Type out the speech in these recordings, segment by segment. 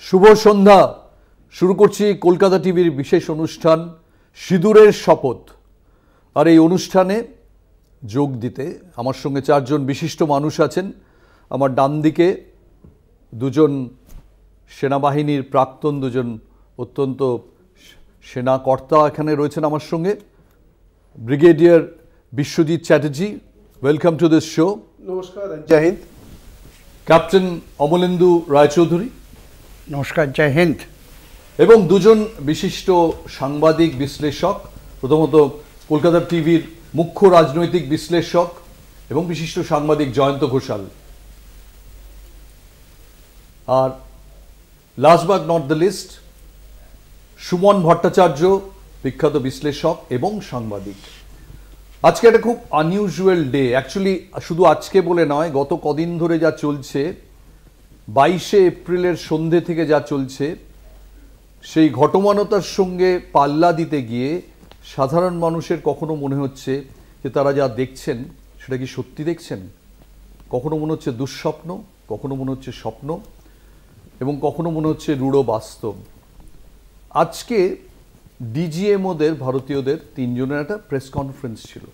শুভ সন্ধ্যা। শুরু করছি কলকাতা টিভির বিশেষ অনুষ্ঠান সিঁদুরের শপথ। আর এই অনুষ্ঠানে যোগ দিতে আমার সঙ্গে চারজন বিশিষ্ট মানুষ আছেন। আমার ডান দিকে দুজন সেনাবাহিনীর প্রাক্তন, দুজন অত্যন্ত সেনাকর্তা এখানে রয়েছেন আমার সঙ্গে। Brigadier Biswajit Chatterjee, welcome to this show. নমস্কার, জয় হিন্দ। ক্যাপ্টেন অমলেন্দু রায়চৌধুরী, নমস্কার, জয় হিন্দ। এবং দুজন বিশিষ্ট সাংবাদিক বিশ্লেষক, প্রথমত কলকাতা টিভির মুখ্য রাজনৈতিক বিশ্লেষক এবং বিশিষ্ট সাংবাদিক জয়ন্ত ঘোষাল, আর last but not the least Suman Bhattacharya, বিখ্যাত বিশ্লেষক এবং সাংবাদিক। আজকে একটা খুব আনইউজুয়াল ডে, অ্যাকচুয়ালি শুধু আজকে বলে নয়, গত কদিন ধরে যা চলছে, 22শে এপ্রিলের সন্ধে থেকে যা চলছে, সেই ঘটমানতার সঙ্গে পাল্লা দিতে গিয়ে সাধারণ মানুষের কখনো মনে হচ্ছে যে তারা যা দেখছেন সেটা কি সত্যি দেখছেন, কখনো মনে হচ্ছে দুঃস্বপ্ন, কখনো মনে হচ্ছে স্বপ্ন, এবং কখনো মনে হচ্ছে রূঢ় বাস্তব। আজকে ডিজিএমওদের, ভারতীয়দের তিনজনের একটা প্রেস কনফারেন্স ছিল,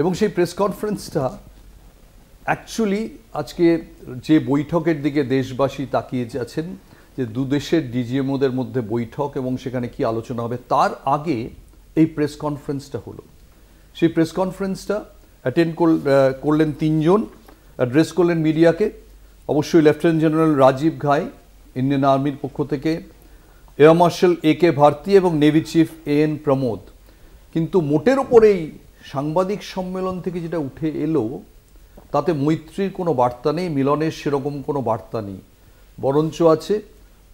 এবং সেই প্রেস কনফারেন্সটা অ্যাকচুয়ালি আজকে যে বৈঠকের দিকে দেশবাসী তাকিয়ে আছেন, যে দু দেশের ডিজিএমওদের মধ্যে বৈঠক এবং সেখানে কি আলোচনা হবে, তার আগে এই প্রেস কনফারেন্সটা হলো। সেই প্রেস কনফারেন্সটা অ্যাটেন্ড করলেন তিনজন, অ্যাড্রেস করলেন মিডিয়াকে। অবশ্যই লেফটেন্যান্ট জেনারেল রাজীব ঘাই ইন্ডিয়ান আর্মির পক্ষ থেকে, এয়ার মার্শাল AK ভারতী এবং নেভি চিফ AN প্রমোদ। কিন্তু মোটের ওপরেই সাংবাদিক সম্মেলন থেকে যেটা উঠে এলো, তাতে মৈত্রীর কোনো বার্তা নেই, মিলনের সেরকম কোনো বার্তা নেই, বরঞ্চ আছে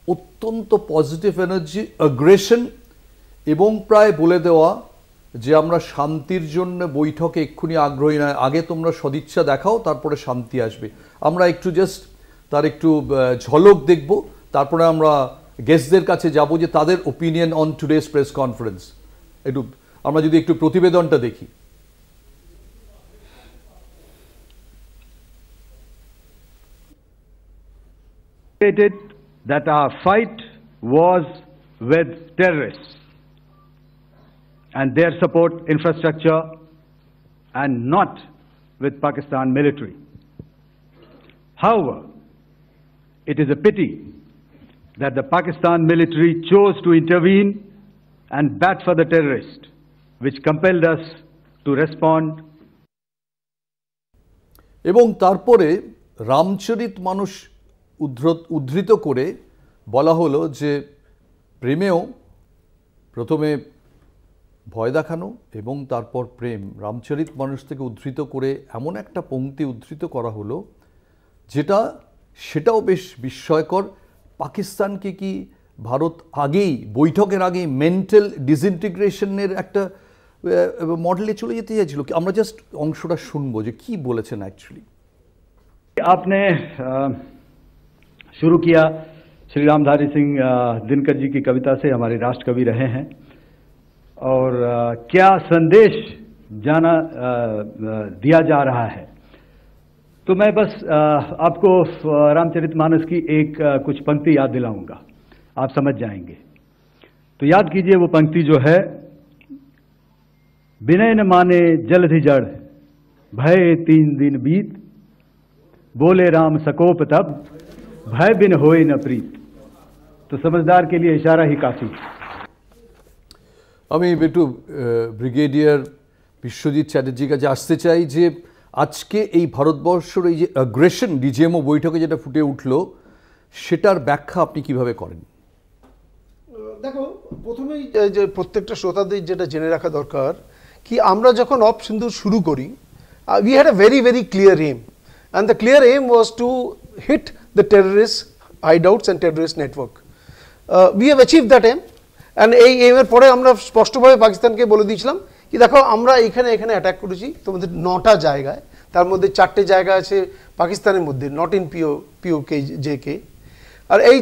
অত্যন্ত পজিটিভ এনার্জি, অ্যাগ্রেশন, এবং প্রায় বলে দেওয়া যে আমরা শান্তির জন্য বৈঠকে এক্ষুনি আগ্রহী নয়, আগে তোমরা সদিচ্ছা দেখাও, তারপরে শান্তি আসবে। আমরা একটু জাস্ট তার একটু ঝলক দেখব, তারপরে আমরা গেস্টদের কাছে যাব যে তাদের opinion on today's press conference. একটু আমরা যদি একটু প্রতিবেদনটা দেখি। That our fight was with terrorists and their support infrastructure and not with Pakistan military. However, it is a pity that the Pakistan military chose to intervene and bat for the terrorist, which compelled us to respond. এবং তারপরে রামচরিত মানুষ উদ্ধৃত করে বলা হলো যে প্রেমেও প্রথমে ভয় দেখানো এবং তারপর প্রেম। রামচরিত মানুষ থেকে উদ্ধৃত করে এমন একটা পংক্তি উদ্ধৃত করা হলো সেটাও বেশ বিস্ময়কর। পাকিস্তানকে কি ভারত আগেই, বৈঠকের আগেই মেন্টাল ডিসইন্টিগ্রেশনের একটা মডেলে চলে যেতে চাইছিল? আমরা জাস্ট অংশটা শুনবো যে কি বলেছেন অ্যাকচুয়ালি। आपने शुरू किया श्री रामधारी सिंह दिनकर जी की कविता से, हमारे राष्ट्र कवि रहे हैं, और क्या संदेश दिया जा रहा है। तो मैं बस आपको रामचरितमानस की कुछ पंक्ति याद दिलाऊंगा, आप समझ जाएंगे। तो याद कीजिए वो पंक्ति जो है, विनय न माने जलधि जड़, भय 3 दिन बीत, बोले राम सकोप तब, भय बिन होए न प्रीत। तो समझदार के लिए इशारा ही काफी। আমি একটু ব্রিগেডিয়ার বিশ্বজিৎ চ্যাটার্জির কাছে আসতে চাই যে আজকে এই ভারতবর্ষের এই যে অ্যাগ্রেশন ডিজিএমও বৈঠকে যেটা ফুটে উঠলো, সেটার ব্যাখ্যা আপনি কিভাবে করেন? দেখো, প্রথমেই যে প্রত্যেকটা শ্রোতাদের যেটা জেনে রাখা দরকার, কি আমরা যখন অফ সিন্দুর শুরু করি, we had a very very clear aim, and the clear aim was to hit the terrorist hideouts and terrorist network. We have achieved that aim, and এই এমের পরে আমরা স্পষ্টভাবে পাকিস্তানকে বলে দিয়েছিলাম কি দেখো, আমরা এখানে অ্যাটাক করেছি তোমাদের 9টা জায়গায়, তার মধ্যে 4টে জায়গা আছে পাকিস্তানের মধ্যে, নট ইন POK. আর এই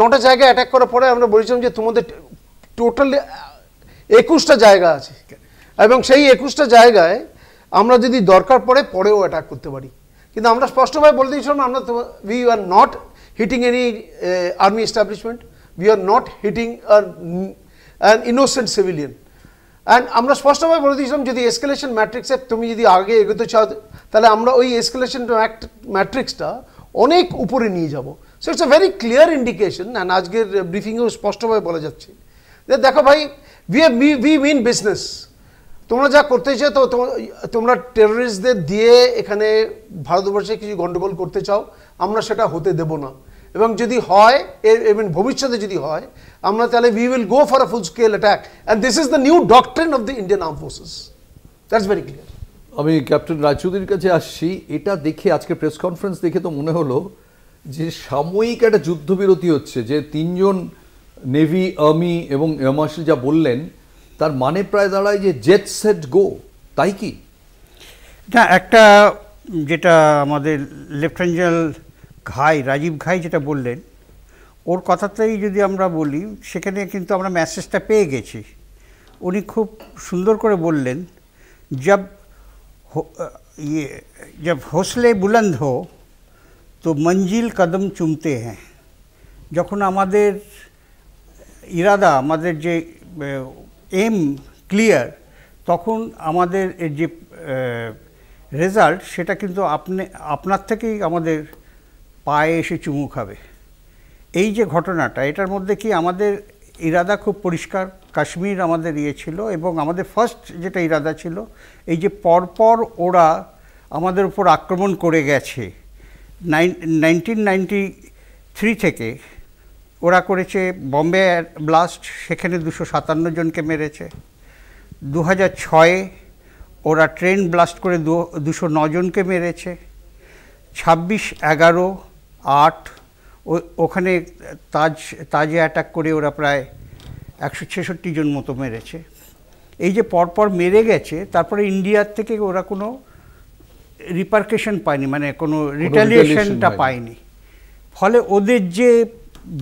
9টা জায়গায় অ্যাটাক করার পরে আমরা বলেছিলাম যে তোমাদের টোটাল 21টা জায়গা আছে, এবং সেই 21টা জায়গায় আমরা যদি দরকার পড়ে পরেও অ্যাটাক করতে পারি। কিন্তু আমরা স্পষ্টভাবে বলে দিয়েছিলাম আমরা we are not hitting any army establishment. We are not hitting an innocent civilian. And আমরা স্পষ্টভাবে বলে দিয়েছিলাম যদি এসকেলেশন ম্যাট্রিক্সে তুমি যদি আগে এগোতে চাও তাহলে আমরা ওই এসকেলেশন ম্যাট্রিক্সটা অনেক উপরে নিয়ে যাব। So it's a very clear indication, and আজকের ব্রিফিংয়েও স্পষ্টভাবে বলা যাচ্ছে যে দেখো ভাই, উই মিন বিজনেস। তোমরা যা করতে চাও তো তোমরা টেররিস্টদের দিয়ে এখানে ভারতবর্ষে কিছু গন্ডগোল করতে চাও, আমরা সেটা হতে দেব না। এবং যদি হয়, এবং ভবিষ্যতে যদি হয়, আমরা তাহলে we will go for a full scale attack, and this is the new doctrine of the Indian arm forces. That's very clear. আমি ক্যাপ্টেন রায়চৌধুরীর কাছে আসছি। এটা দেখে আজকে প্রেস কনফারেন্স দেখে তো মনে হলো যে সাময়িক একটা যুদ্ধবিরতি হচ্ছে, যে তিনজন নেভি, আর্মি এবং এয়ার মার্শাল যা বললেন তার মানে প্রায় দাঁড়ায় যে জেট সেট গো, তাই কি? না, একটা যেটা আমাদের লেফটেন্যান্ট জেনারেল ঘাই, রাজীব ঘাই যেটা বললেন, ওর কথাতেই যদি আমরা বলি, সেখানে কিন্তু আমরা মেসেজটা পেয়ে গেছি। উনি খুব সুন্দর করে বললেন, जब हौसले बुलंद हो तो मंजिल कदम चूमते हैं। যখন আমাদের ইরাদা, আমাদের যে এম ক্লিয়ার, তখন আমাদের যে রেজাল্ট সেটা কিন্তু আপনার থেকেই আমাদের পায়ে এসে চুমু খাবে। এই যে ঘটনাটা, এটার মধ্যে কি আমাদের ইরাদা খুব পরিষ্কার। কাশ্মীর আমাদের ছিল, এবং আমাদের ফার্স্ট যেটা ইরাদা ছিল, এই যে পরপর ওরা আমাদের উপর আক্রমণ করে গেছে 1993 থেকে। ওরা করেছে বম্বে ব্লাস্ট, সেখানে 257 জনকে মেরেছে। 2006-এ ওরা ট্রেন ব্লাস্ট করে 209 জনকে মেরেছে। 26/11/8 ওখানে তাজে অ্যাটাক করে ওরা প্রায় 166 জন মতো মেরেছে। এই যে পরপর মেরে গেছে, তারপরে ইন্ডিয়ার থেকে ওরা কোনো রিপারকেশন পায়নি, মানে কোনো রিটালিয়েশনটা পায়নি। ফলে ওদের যে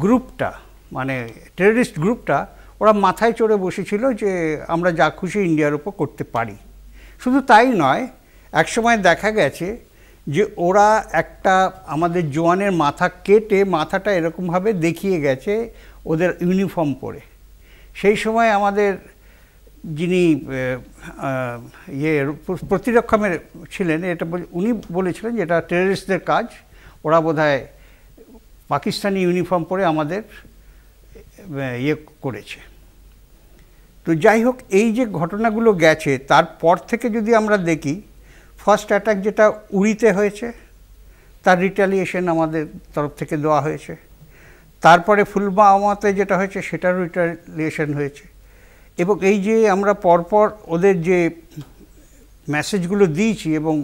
গ্রুপটা, মানে টেররিস্ট গ্রুপটা, ওরা মাথায় চড়ে বসেছিল যে আমরা যা খুশি ইন্ডিয়ার উপর করতে পারি। শুধু তাই নয়, একসময় দেখা গেছে যে ওরা একটা আমাদের জওয়ানের মাথা কেটে মাথাটা এরকমভাবে দেখিয়ে গেছে ওদের ইউনিফর্ম পরে। সেই সময় আমাদের যিনি প্রতিরক্ষা ছিলেন, এটা উনি বলেছিলেন যে এটা টেররিস্টদের কাজ, ওরা বোধহয় পাকিস্তানি ইউনিফর্ম পরে আমাদের করেছে। তো যাই হোক, এই যে ঘটনাগুলো গেছে, তারপর থেকে যদি আমরা দেখি, ফার্স্ট অ্যাটাক যেটা উড়িতে হয়েছে, তার রিটালিয়েশন আমাদের তরফ থেকে দেওয়া হয়েছে। তারপরে ফুলবামাতে যেটা হয়েছে, সেটার রিটালিয়েশন হয়েছে। এবং এই যে আমরা পরপর ওদের যে মেসেজগুলো দিয়েছি এবং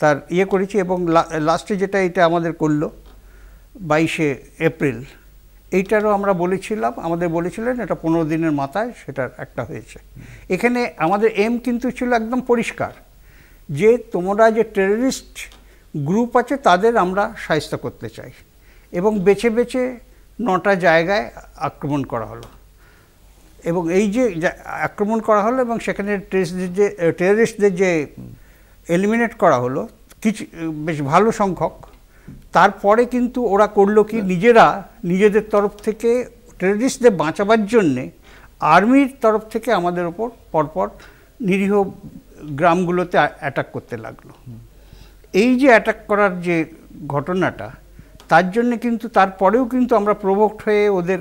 তার করেছি, এবং লাস্টে যেটা এটা আমাদের করলো 22শে এপ্রিল, এইটারও আমরা বলেছিলেন এটা 15 দিনের মাথায় সেটার একটা হয়েছে। এখানে আমাদের এম কিন্তু ছিল একদম পরিষ্কার, যে তোমরা যে টেররিস্ট গ্রুপ আছে তাদের আমরা শায়েস্ত করতে চাই। এবং বেছে বেছে 9টা জায়গায় আক্রমণ করা হলো। এবং এই যে আক্রমণ করা হলো এবং সেখানে টেররিস্টদের যে এলিমিনেট করা হলো কিছু বেশ ভালো সংখ্যক। তারপরে কিন্তু ওরা করলো কি, নিজেদের তরফ থেকে টেররিস্টদের বাঁচাবার জন্যে আর্মির তরফ থেকে আমাদের ওপর পরপর নিরীহ গ্রামগুলোতে অ্যাটাক করতে লাগলো। এই যে অ্যাটাক করার যে ঘটনাটা, তার জন্যে কিন্তু তারপরেও কিন্তু আমরা প্রভোক্ট হয়ে ওদের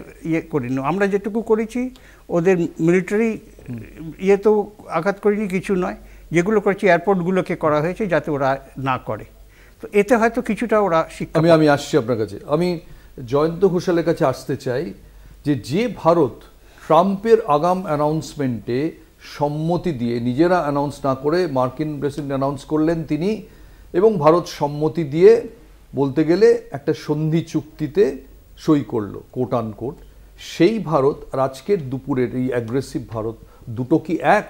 করিনি। আমরা যেটুকু করেছি, ওদের মিলিটারি তো আঘাত করিনি, কিছু নয়। যেগুলো করেছি এয়ারপোর্টগুলোকে করা হয়েছে যাতে ওরা না করে। তো এতে হয়তো কিছুটা ওরা শিক্ষা। আমি আসছি আপনার কাছে। আমি জয়ন্ত ঘোষালের কাছে আসতে চাই, যে ভারত ট্রাম্পের আগাম অ্যানাউন্সমেন্টে সম্মতি দিয়ে, নিজেরা অ্যানাউন্স না করে মার্কিন প্রেসিডেন্ট অ্যানাউন্স করলেন তিনি, এবং ভারত সম্মতি দিয়ে বলতে গেলে একটা সন্ধি চুক্তিতে সই করলো, কোট আনকোট। সেই ভারত আর আজকের দুপুরের এই অ্যাগ্রেসিভ ভারত, দুটো কি এক?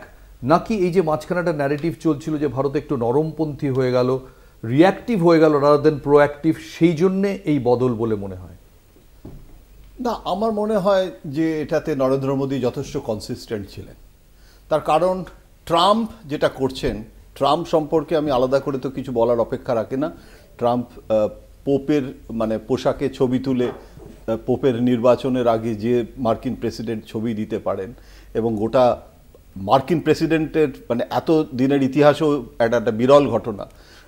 নাকি এই যে মাঝখানে একটা ন্যারেটিভ চলছিল যে ভারত একটু নরমপন্থী হয়ে গেল, রিঅ্যাক্টিভ হয়ে গেল রাদার দেন প্রোঅ্যাক্টিভ, সেই জন্যে এই বদল বলে মনে হয়? না, আমার মনে হয় যে এটাতে নরেন্দ্র মোদী যথেষ্ট কনসিস্টেন্ট ছিলেন। তার কারণ ট্রাম্প যেটা করছেন, ট্রাম্প সম্পর্কে আমি আলাদা করে তো কিছু বলার অপেক্ষা রাখি না। ট্রাম্প পোপের মানে পোশাকে ছবি তুলে পোপের নির্বাচনের আগে যে মার্কিন প্রেসিডেন্ট ছবি দিতে পারেন, এবং গোটা মার্কিন প্রেসিডেন্টের মানে এত দিনের ইতিহাসও একটা বিরল ঘটনা।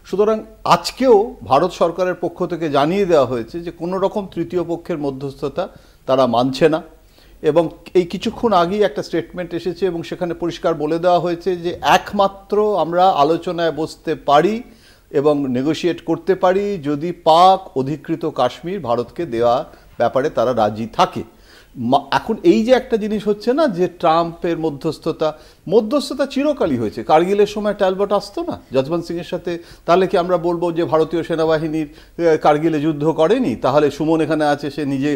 সুতরাং আজকেও ভারত সরকারের পক্ষ থেকে জানিয়ে দেওয়া হয়েছে যে কোনো রকম তৃতীয় পক্ষের মধ্যস্থতা তারা মানছে না, এবং এই কিছুক্ষণ আগেই একটা স্টেটমেন্ট এসেছে এবং সেখানে পরিষ্কার বলে দেওয়া হয়েছে যে একমাত্র আমরা আলোচনায় বসতে পারি এবং নেগোশিয়েট করতে পারি যদি পাক অধিকৃত কাশ্মীর ভারতকে দেওয়া ব্যাপারে তারা রাজি থাকে। এখন এই যে একটা জিনিস হচ্ছে না যে ট্রাম্পের মধ্যস্থতা চিরকালই হয়েছে। কার্গিলের সময় ট্যালবট আসতো না যশবন্ত সিংয়ের সাথে, তাহলে কি আমরা বলবো যে ভারতীয় সেনাবাহিনীর কার্গিলে যুদ্ধ করেনি? তাহলে সুমন এখানে আছে, সে নিজে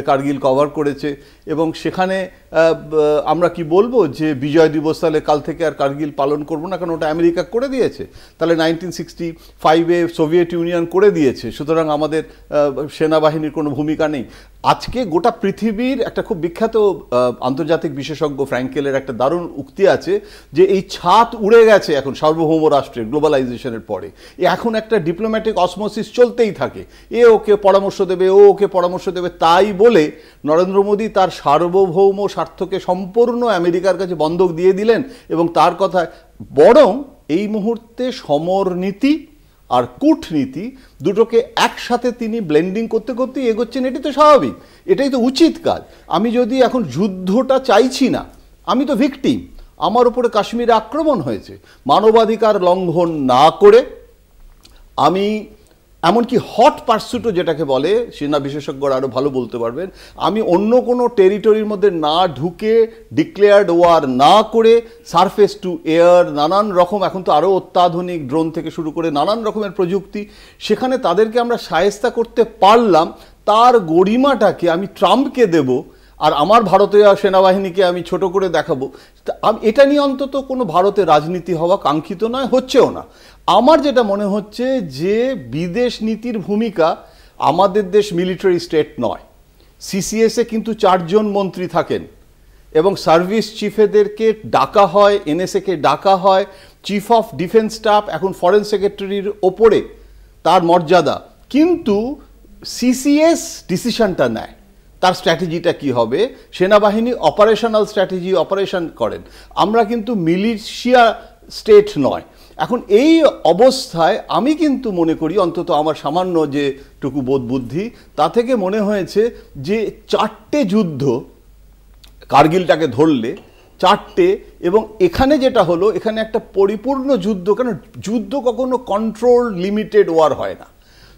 কার্গিল কভার করেছে, এবং সেখানে আমরা কি বলবো যে বিজয় দিবস তাহলে কাল থেকে আর কার্গিল পালন করবো না, কারণ ওটা আমেরিকা করে দিয়েছে, তাহলে 1965-এ সোভিয়েত ইউনিয়ন করে দিয়েছে, সুতরাং আমাদের সেনাবাহিনীর কোনো ভূমিকা নেই। আজকে গোটা পৃথিবীর একটা খুব বিখ্যাত আন্তর্জাতিক বিশেষজ্ঞ ফ্র্যাঙ্কেলের একটা দারুণ উক্তি আছে যে এই ছাদ উড়ে গেছে এখন সার্বভৌম রাষ্ট্রের গ্লোবালাইজেশনের পরে। এখন একটা ডিপ্লোম্যাটিক অসমোসিস চলতেই থাকে, এ ওকে পরামর্শ দেবে, ও ওকে পরামর্শ দেবে। তাই বলে নরেন্দ্র মোদী তার সার্বভৌম স্বার্থকে সম্পূর্ণ আমেরিকার কাছে বন্ধক দিয়ে দিলেন, এবং তার কথায় বরং এই মুহূর্তে সমরনীতি আর কূটনীতি দুটোকে একসাথে তিনি ব্লেন্ডিং করতে করতেই এগোচ্ছেন। এটাই তো স্বাভাবিক, এটাই তো উচিত কাজ। আমি যদি এখন যুদ্ধটা চাইছি না, আমি তো ভিকটিম, আমার উপরে কাশ্মীরে আক্রমণ হয়েছে, মানবাধিকার লঙ্ঘন না করে আমি এমনকি হট পার্সুটও যেটাকে বলে, সেনা বিশেষজ্ঞরা আরও ভালো বলতে পারবেন, আমি অন্য কোনো টেরিটরির মধ্যে না ঢুকে ডিক্লেয়ার্ড ওয়ার না করে সারফেস টু এয়ার নানান রকম, এখন তো আরও অত্যাধুনিক ড্রোন থেকে শুরু করে নানান রকমের প্রযুক্তি, সেখানে তাদেরকে আমরা শায়েস্তা করতে পারলাম, তার গরিমাটাকে আমি ট্রাম্পকে দেব আর আমার ভারতীয় সেনাবাহিনীকে আমি ছোট করে দেখাবো, এটা নিয়ে অন্তত কোনো ভারতের রাজনীতি হওয়া কাঙ্ক্ষিত নয়, হচ্ছেও না। আমার যেটা মনে হচ্ছে যে বিদেশ নীতির ভূমিকা, আমাদের দেশ মিলিটারি স্টেট নয়, সিসিএসে কিন্তু 4 জন মন্ত্রী থাকেন এবং সার্ভিস চিফেদেরকে ডাকা হয়, এনএসএকে ডাকা হয়, চিফ অফ ডিফেন্স স্টাফ এখন ফরেন সেক্রেটারির ওপরে তার মর্যাদা, কিন্তু সিসিএস ডিসিশনটা নেয় তার স্ট্র্যাটেজিটা কি হবে, সেনাবাহিনী অপারেশনাল স্ট্র্যাটেজি অপারেশন করেন, আমরা কিন্তু মিলিশিয়া স্টেট নয়। এখন এই অবস্থায় আমি কিন্তু মনে করি, অন্তত আমার সামান্য যেটুকু বোধ বুদ্ধি তা থেকে মনে হয়েছে যে 4টে যুদ্ধ কার্গিলটাকে ধরলে 4টে, এবং এখানে যেটা হলো এখানে একটা পরিপূর্ণ যুদ্ধ, কারণ যুদ্ধ কখনো কন্ট্রোল লিমিটেড ওয়ার হয় না।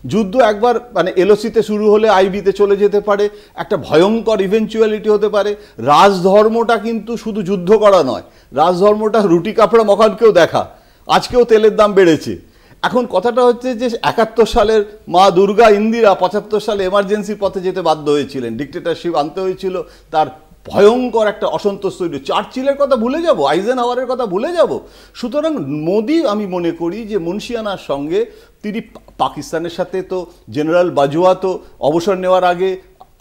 যুদ্ধ একবার মানে এলওসিতে শুরু হলে আইবিতে চলে যেতে পারে, একটা ভয়ঙ্কর ইভেনচুয়ালিটি হতে পারে। রাজধর্মটা কিন্তু শুধু যুদ্ধ করা নয়, রাজধর্মটা রুটি কাপড়া মকানকেও দেখা। আজকেও তেলের দাম বেড়েছে। এখন কথাটা হচ্ছে যে 71 সালের মা দুর্গা ইন্দিরা 75 সালে এমার্জেন্সির পথে যেতে বাধ্য হয়েছিলেন, ডিক্টেটরশিপ আনতে হয়েছিল, তার ভয়ঙ্কর একটা অসন্তোষ তৈরি। চার্চিলের কথা ভুলে যাব, আইজেনহাওয়ারের কথা ভুলে যাব। সুতরাং মোদি আমি মনে করি যে মুন্সিয়ানার সঙ্গে তিনি পাকিস্তানের সাথে তো জেনারেল বাজওয়া তো অবসর নেওয়ার আগে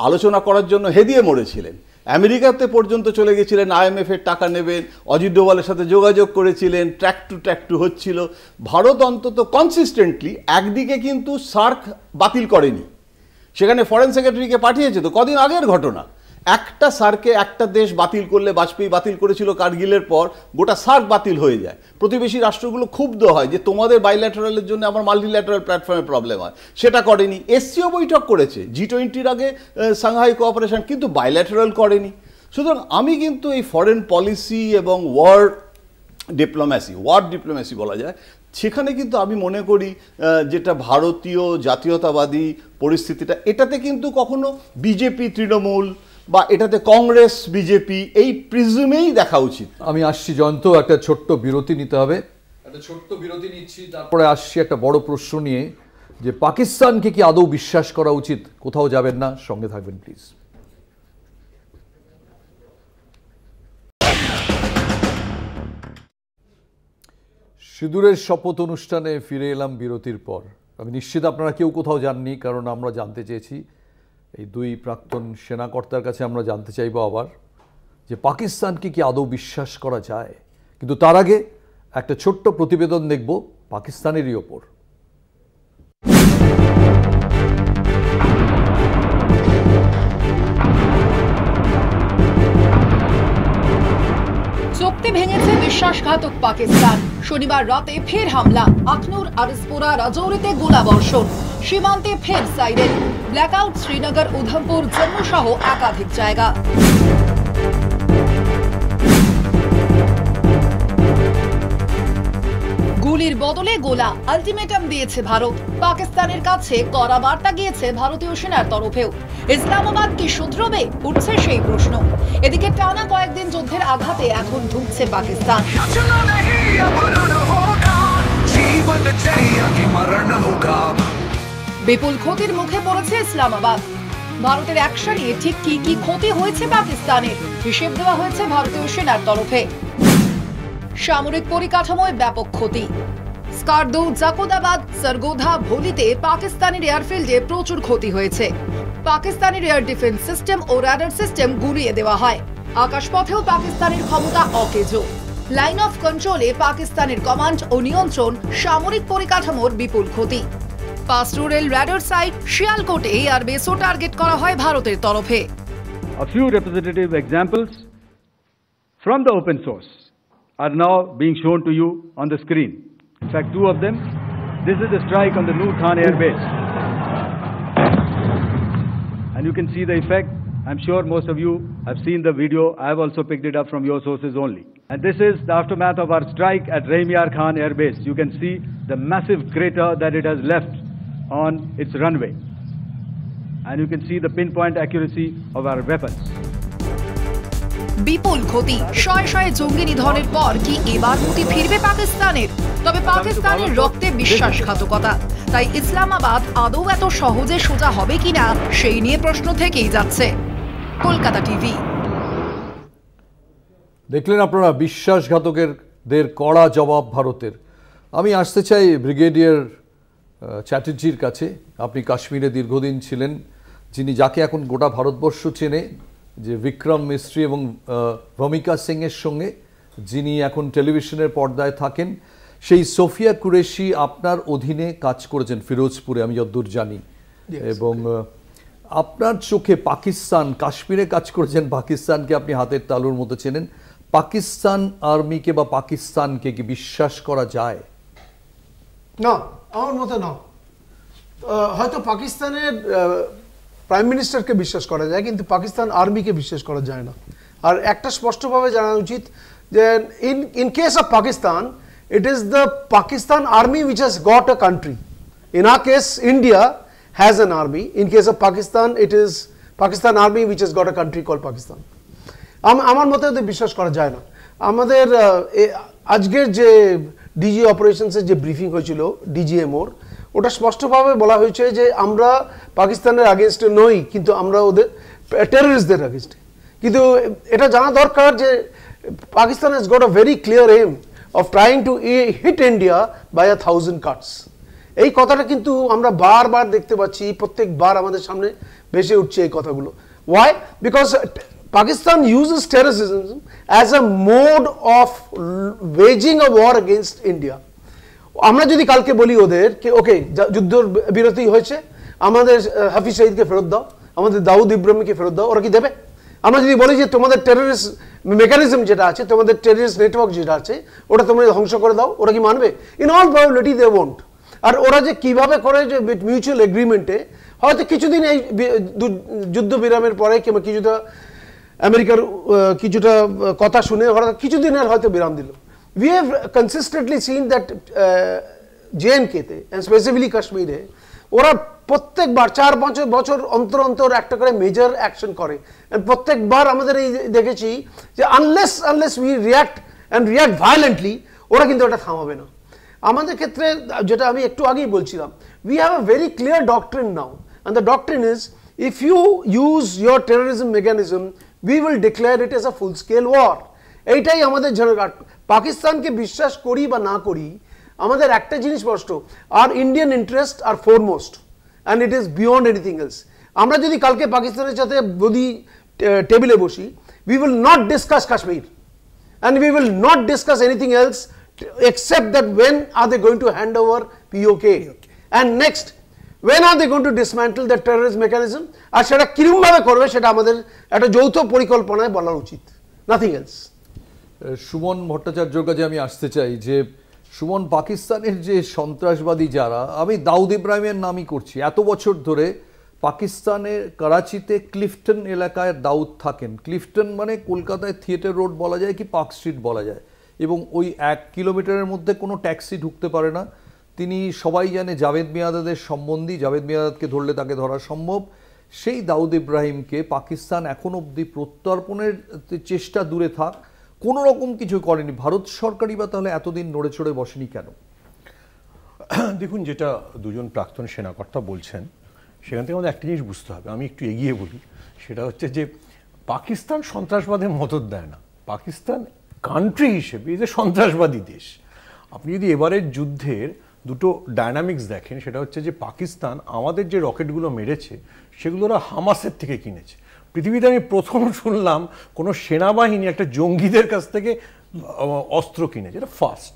আলোচনা করার জন্য হেদিয়ে মরেছিলেন, আমেরিকাতে পর্যন্ত চলে গেছিলেন, IMF-এর টাকা নেবেন, অজিত ডোভালের সাথে যোগাযোগ করেছিলেন, ট্র্যাক টু হচ্ছিল। ভারত অন্তত কনসিস্টেন্টলি একদিকে কিন্তু সার্ক বাতিল করেনি, সেখানে ফরেন সেক্রেটারিকে পাঠিয়েছে, তো কদিন আগের ঘটনা। একটা সার্কে একটা দেশ বাতিল করলে, বাজপেয়ী বাতিল করেছিল কার্গিলের পর, গোটা সার্ক বাতিল হয়ে যায়। প্রতিবেশী রাষ্ট্রগুলো ক্ষুব্ধ হয় যে তোমাদের বাইল্যাটারালের জন্য আমার মাল্টিল্যাটারাল প্ল্যাটফর্মে প্রবলেম হয়, সেটা করেনি। এসসিও বৈঠক করেছে, G20-র আগে সাংহাই কোঅপারেশন, কিন্তু বাইল্যাটারাল করেনি। সুতরাং আমি কিন্তু এই ফরেন পলিসি এবং ওয়ার ডিপ্লোম্যাসি বলা যায়, সেখানে কিন্তু আমি মনে করি যেটা ভারতীয় জাতীয়তাবাদী পরিস্থিতিটা, এটাতে কিন্তু কখনো বিজেপি তৃণমূল বা এটাতে কংগ্রেস বিজেপি এই প্রিজমেই দেখা উচিত। আমি আসছি জয়ন্ত, একটা ছোট্ট বিরতি নিতে হবে, একটা ছোট্ট বিরতি নিচ্ছি, তারপরে আসছি একটা বড় প্রশ্ন নিয়ে যে পাকিস্তানকে কি আদৌ বিশ্বাস করা উচিত। কোথাও যাবেন না, সঙ্গে থাকবেন প্লিজ। সিঁদুরের শপথ অনুষ্ঠানে ফিরে এলাম বিরতির পর। আমি নিশ্চিত আপনারা কেউ কোথাও যাননি, কারণ আমরা জানতে চেয়েছি, এই 2 প্রাক্তন সেনাকর্তার কাছে আমরা জানতে চাইব আবার যে পাকিস্তানকে কি আদৌ বিশ্বাস করা যায়। কিন্তু তার আগে একটা ছোট্ট প্রতিবেদন দেখব পাকিস্তানেরই ওপর। বিশ্বাসঘাতক পাকিস্তান। শনিবার রাতে ফের হামলা, আখনুর, আরিসপুরা, রাজৌরিতে গোলাবর্ষণ, সীমান্তে ফের সাইরেন, ব্ল্যাকআউট শ্রীনগর, উধমপুর, জম্মু সহ একাধিক জায়গা। গুলির বদলে গোলা, আলটিমেটাম দিয়েছে ভারত। পাকিস্তানের কাছে কড়া বার্তা গিয়েছে ভারতীয় সেনার তরফেও। ইসলামাবাদ কি শুধরবে, উঠছে সেই প্রশ্ন। এদিকে টানা কয়েকদিন যুদ্ধের আঘাতে এখন ঢুকছে পাকিস্তান। বিপুল ক্ষতির মুখে পড়েছে ইসলামাবাদ। ভারতের অ্যাকশনে ঠিক কি কি ক্ষতি হয়েছে পাকিস্তানের, হিসেব দেওয়া হয়েছে ভারতীয় সেনার তরফে। সামরিক পরিকাঠামোয় ব্যাপক ক্ষতি। স্কারদু, জাকোদাবাদ, সরগোধা, ভোলিতে পাকিস্তানের এয়ারফিল্ডে প্রচুর ক্ষতি হয়েছে। পাকিস্তানের এয়ার ডিফেন্স সিস্টেম ও রাডার সিস্টেম গুড়িয়ে দেওয়া হয়। আকাশপথেও পাকিস্তানের ক্ষমতা অকেজো। লাইন অফ কন্ট্রোলে পাকিস্তানের কমান্ড ও নিয়ন্ত্রণ, সামরিক পরিকাঠামোর বিপুল ক্ষতি। পাস্টুরেল রাডার সাইট শিয়ালকোটে এয়ারবেসও টার্গেট করা হয় ভারতের তরফে। A few representative examples from the open source are now being shown to you on the screen. In fact, two of them. This is a strike on the Noor Khan Air Base. And you can see the effect. I'm sure most of you have seen the video. I have also picked it up from your sources only. And this is the aftermath of our strike at Raimiar Khan Air Base. You can see the massive crater that it has left on its runway. And you can see the pinpoint accuracy of our weapons. বিপুল ক্ষতি, শয়ে শয়ে জঙ্গি নিধনের পর কি এবার গতি ফিরবে পাকিস্তানের? তবে পাকিস্তানের রক্তে বিশ্বাসঘাতকতা, তাই ইসলামাবাদ আদৌ এত সহজে সোজা হবে কিনা সেই নিয়ে প্রশ্ন থেকেই যাচ্ছে। কলকাতা টিভি। দেখলেন আপনারা বিশ্বাসঘাতকদের কড়া জবাব ভারতের। আমি আসতে চাই ব্রিগেডিয়ার চ্যাটার্জির কাছে। আপনি কাশ্মীরে দীর্ঘদিন ছিলেন, যাকে এখন গোটা ভারতবর্ষ চেনে, যে বিক্রম মিস্ত্রি এবং ভূমিকা সিংয়ের সঙ্গে যিনি এখন টেলিভিশনের পর্দায় থাকেন, সেই সোফিয়া কুরেশি আপনার অধীনে কাজ করেছেন ফিরোজপুরে, আমি যতদূর জানি। এবং আপনার চোখে পাকিস্তান, কাশ্মীরে কাজ করেছেন, পাকিস্তানকে আপনি হাতের তালুর মতো চেনেন। পাকিস্তান আর্মিকে বা পাকিস্তানকে কি বিশ্বাস করা যায়? না, আমার মতে না। হয়তো পাকিস্তানের প্রাইম মিনিস্টারকে বিশ্বাস করা যায়, কিন্তু পাকিস্তান আর্মিকে বিশ্বাস করা যায় না। আর একটা স্পষ্টভাবে জানা উচিত যে in case of Pakistan, it is the Pakistan army which has got a country. In our case, India has an army. In case of Pakistan, it is Pakistan army which has got a country called Pakistan. আমার মতে ওদের বিশ্বাস করা যায় না। আমাদের আজকের যে ডিজি অপারেশনসের যে ব্রিফিং হয়েছিল ডিজিএমওর, ওটা স্পষ্টভাবে বলা হয়েছে যে আমরা পাকিস্তানের আগেনস্টে নই, কিন্তু আমরা ওদের টেররিস্টদের আগেনস্টে। কিন্তু এটা জানা দরকার যে Pakistan has got a very clear aim of trying to hit India by 1,000 cuts. এই কথাটা কিন্তু আমরা বারবার দেখতে পাচ্ছি, প্রত্যেকবার আমাদের সামনে ভেসে উঠছে এই কথাগুলো। Why? Because Pakistan uses terrorism as a mode of waging a war against India. আমরা যদি কালকে বলি ওদের ওকে যুদ্ধ বিরতি হয়েছে, আমাদের হাফিজ সঈদকে ফেরত দাও, আমাদের দাউদ ইব্রাহিমকে ফেরত দাও, ওরা কি দেবে? আমরা যদি বলি যে তোমাদের টেররিস্ট মেকানিজম যেটা আছে, তোমাদের টেররিস্ট নেটওয়ার্ক যেটা আছে, ওটা তোমরা ধ্বংস করে দাও, ওরা কি মানবে? In all probability they won't. আর ওরা যে কিভাবে করে যে মিউচুয়াল এগ্রিমেন্টে হয়তো কিছুদিন এই যুদ্ধ বিরামের পরে কিংবা কিছুটা আমেরিকার কিছুটা কথা শুনে ওরা কিছুদিনের হয়তো বিরাম দিল। We have consistently seen that জেএনকেতে অ্যান্ড স্পেসিফিকলি কাশ্মীরে ওরা প্রত্যেকবার 4-5 বছর অন্তর অন্তর একটা করে মেজর অ্যাকশন করে। প্রত্যেকবার আমাদের এই দেখেছি যে unless we react and react violently, ওরা কিন্তু ওটা থামাবে না। আমাদের ক্ষেত্রে যেটা আমি একটু আগেই বলছিলাম, we have a very clear doctrine now, and the doctrine is if you use your terrorism mechanism we will declare it as a full scale war. এইটাই আমাদের পাকিস্তানকে বিশ্বাস করি বা না করি, আমাদের একটা জিনিস স্পষ্ট, আর Indian interest are foremost and it is beyond anything else. আমরা যদি কালকে পাকিস্তানের সাথে যদি টেবিলে বসি, we will not discuss Kashmir and we will not discuss anything else except that when are they going to hand over POK and next when are they going to dismantle the terrorist mechanism, আর সেটা কিরকম ভাবে করবে সেটা আমাদের একটা যৌথ পরিকল্পনায় বলা উচিত, nothing else. সুমন ভট্টাচার্যর কাছে আমি আসতে চাই যে সুমন, পাকিস্তানের যে সন্ত্রাসবাদী যারা, আমি দাউদ ইব্রাহিমের নামই করছি, এত বছর ধরে পাকিস্তানের করাচিতে ক্লিফটন এলাকায় দাউদ থাকেন। ক্লিফটন মানে কলকাতায় থিয়েটার রোড বলা যায় কি পার্ক স্ট্রিট বলা যায়, এবং ওই 1 কিলোমিটারের মধ্যে কোনো ট্যাক্সি ঢুকতে পারে না। তিনি সবাই জানে জাভেদ মিয়াঁদাদের সম্বন্ধী, জাভেদ মিয়াঁদাদকে ধরলে তাকে ধরা সম্ভব। সেই দাউদ ইব্রাহিমকে পাকিস্তান এখন অবধি প্রত্যর্পণের চেষ্টা দূরে থাক, কোনো রকম কিছু করেনি। ভারত সরকারই বা তাহলে এতদিন নড়ে চড়ে বসেনি কেন? দেখুন, যেটা দুজন প্রাক্তন সেনাকর্তা বলছেন সেখান থেকে আমাদের একটা জিনিস বুঝতে হবে, আমি একটু এগিয়ে বলি, সেটা হচ্ছে যে পাকিস্তান সন্ত্রাসবাদের মদত দেয় না। পাকিস্তান কান্ট্রি হিসেবে এই যে সন্ত্রাসবাদী দেশ, আপনি যদি এবারের যুদ্ধের দুটো ডায়নামিক্স দেখেন, সেটা হচ্ছে যে পাকিস্তান আমাদের যে রকেটগুলো মেরেছে সেগুলো ওরা হামাসের থেকে কিনেছে। পৃথিবীতে আমি প্রথম শুনলাম কোনো সেনাবাহিনী একটা জঙ্গিদের কাছ থেকে অস্ত্র কিনেছে, এটা ফার্স্ট।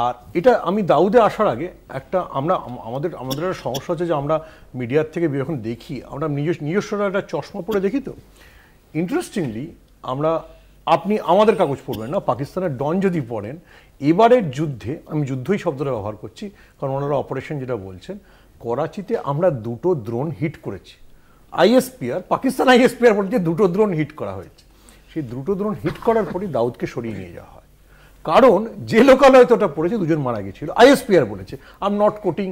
আর এটা আমি দাউদে আসার আগে একটা আমাদের একটা সমস্যা হচ্ছে যে আমরা মিডিয়ার থেকে যখন দেখি, আমরা নিজস্ব একটা চশমা পরে দেখি। তো ইন্টারেস্টিংলি আপনি আমাদের কাগজ পড়বেন না, পাকিস্তানের ডন যদি পড়েন, এবারের যুদ্ধে, আমি যুদ্ধই শব্দটা ব্যবহার করছি কারণ ওনারা অপারেশন যেটা বলছেন, করাচিতে আমরা 2টো ড্রোন হিট করেছি। আইএসপিআর, পাকিস্তান আইএসপিআর বলছে 2টো ড্রোন হিট করা হয়েছে। সেই 2টো ড্রোন হিট করার পরই দাউদকে সরিয়ে নিয়ে যাওয়া হয়, কারণ যে লোকালয়তে ওটা পড়েছে 2জন মারা গেছিল। আইএসপিআর বলেছে, আই এম নট কোটিং,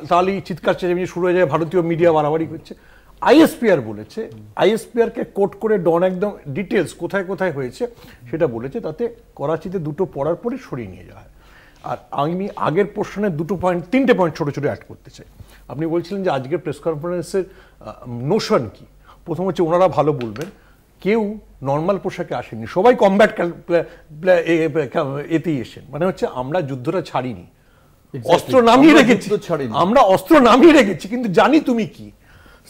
তাহলেই চিৎকার চেঁচামেচি শুরু হয়ে যায়, ভারতীয় মিডিয়া বাড়াবাড়ি করছে। আইএসপিআর বলেছে, আইএসপিআরকে কোট করে ডন একদম ডিটেলস কোথায় কোথায় হয়েছে সেটা বলেছে, তাতে করাচিতে 2টো পড়ার পরে সরিয়ে নিয়ে যাওয়া হয়। আর আমি আগের পোর্শনের 3টে পয়েন্ট ছোটো ছোটো অ্যাড করতে চাই। আপনি বলছিলেন যে আজকের প্রেস কনফারেন্সের নোশন কি। প্রথম হচ্ছে ওনারা ভালো বলবেন, কেউ নর্মাল পোশাকে আসেনি, সবাই কমব্যাট এতেই এসেন, মানে হচ্ছে আমরা যুদ্ধটা ছাড়িনি, অস্ত্র নামিয়ে রেখেছি, আমরা অস্ত্র নামিয়ে রেখেছি, কিন্তু জানি তুমি কি।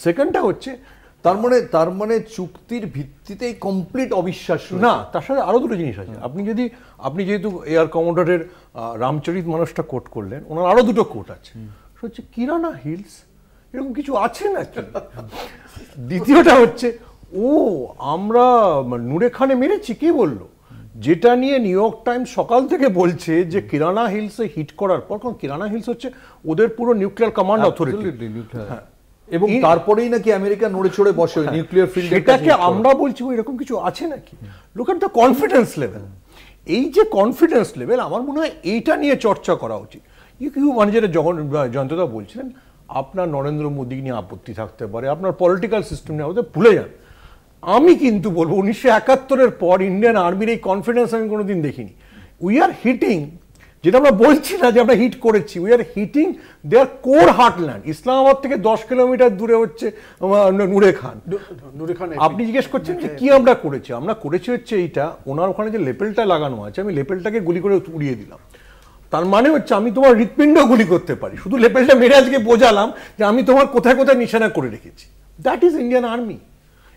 সেকেন্ডটা হচ্ছে তার মানে চুক্তির ভিত্তিতেই কমপ্লিট অবিশ্বাস না। তার সাথে আরো দুটো জিনিস আছে। আপনি যেহেতু এয়ার কমোডরের রামচরিত মানসটা কোট করলেন, ওনার আরো 2টো কোট আছে, হচ্ছে কিরানা হিলস, এরকম কিছু আছে নাকি। দ্বিতীয়টা হচ্ছে, আমরা নূরে খানে মেরেছি, কি বললো, যেটা নিয়ে নিউ ইয়র্ক টাইমস সকাল থেকে বলছে যে কিরানা হিলসে হিট করার পর, কারণ কিরানা হিলস হচ্ছে ওদের পুরো নিউক্লিয়ার কমান্ড অথরিটি, এবং তারপরেই নাকি আমেরিকা নড়ে চড়ে বসে নিউক্লিয়ার ফিল্ড। সেটাকে আমরা বলছি এরকম কিছু আছে নাকি। Look at the confidence level. এই যে কনফিডেন্স লেভেল, আমার মনে হয় এইটা নিয়ে চর্চা করা উচিত। মানে যেটা জয়ন্তদা বলছিলেন, আপনার নরেন্দ্র মোদী নিয়ে আপত্তি থাকতে পারে, আপনার পলিটিক্যাল সিস্টেম নিয়ে আমাদের ভুলে যান। আমি কিন্তু বলবো 1971-এর পর ইন্ডিয়ান আর্মির এই কনফিডেন্স আমি কোনোদিন দেখিনি। উই আর হিটিং, যেটা আমরা বলছি না যে আমরা হিট করেছি, we are hitting their core heartland. Islamabad থেকে 10 কিলোমিটার দূরে হচ্ছে নূরে খান। আপনি জিজ্ঞেস করছেন যে কি আমরা করেছি হচ্ছে এইটা, ওনার ওখানে যে লেপেলটা লাগানো আছে, আমি লেপেলটাকে গুলি করে উড়িয়ে দিলাম। তার মানে হচ্ছে আমি তোমার হৃৎপিণ্ড গুলি করতে পারি, শুধু লেপেলটা মেরে আজকে বোঝালাম যে আমি তোমার কোথায় কোথায় নিশানা করে রেখেছি। That is Indian army.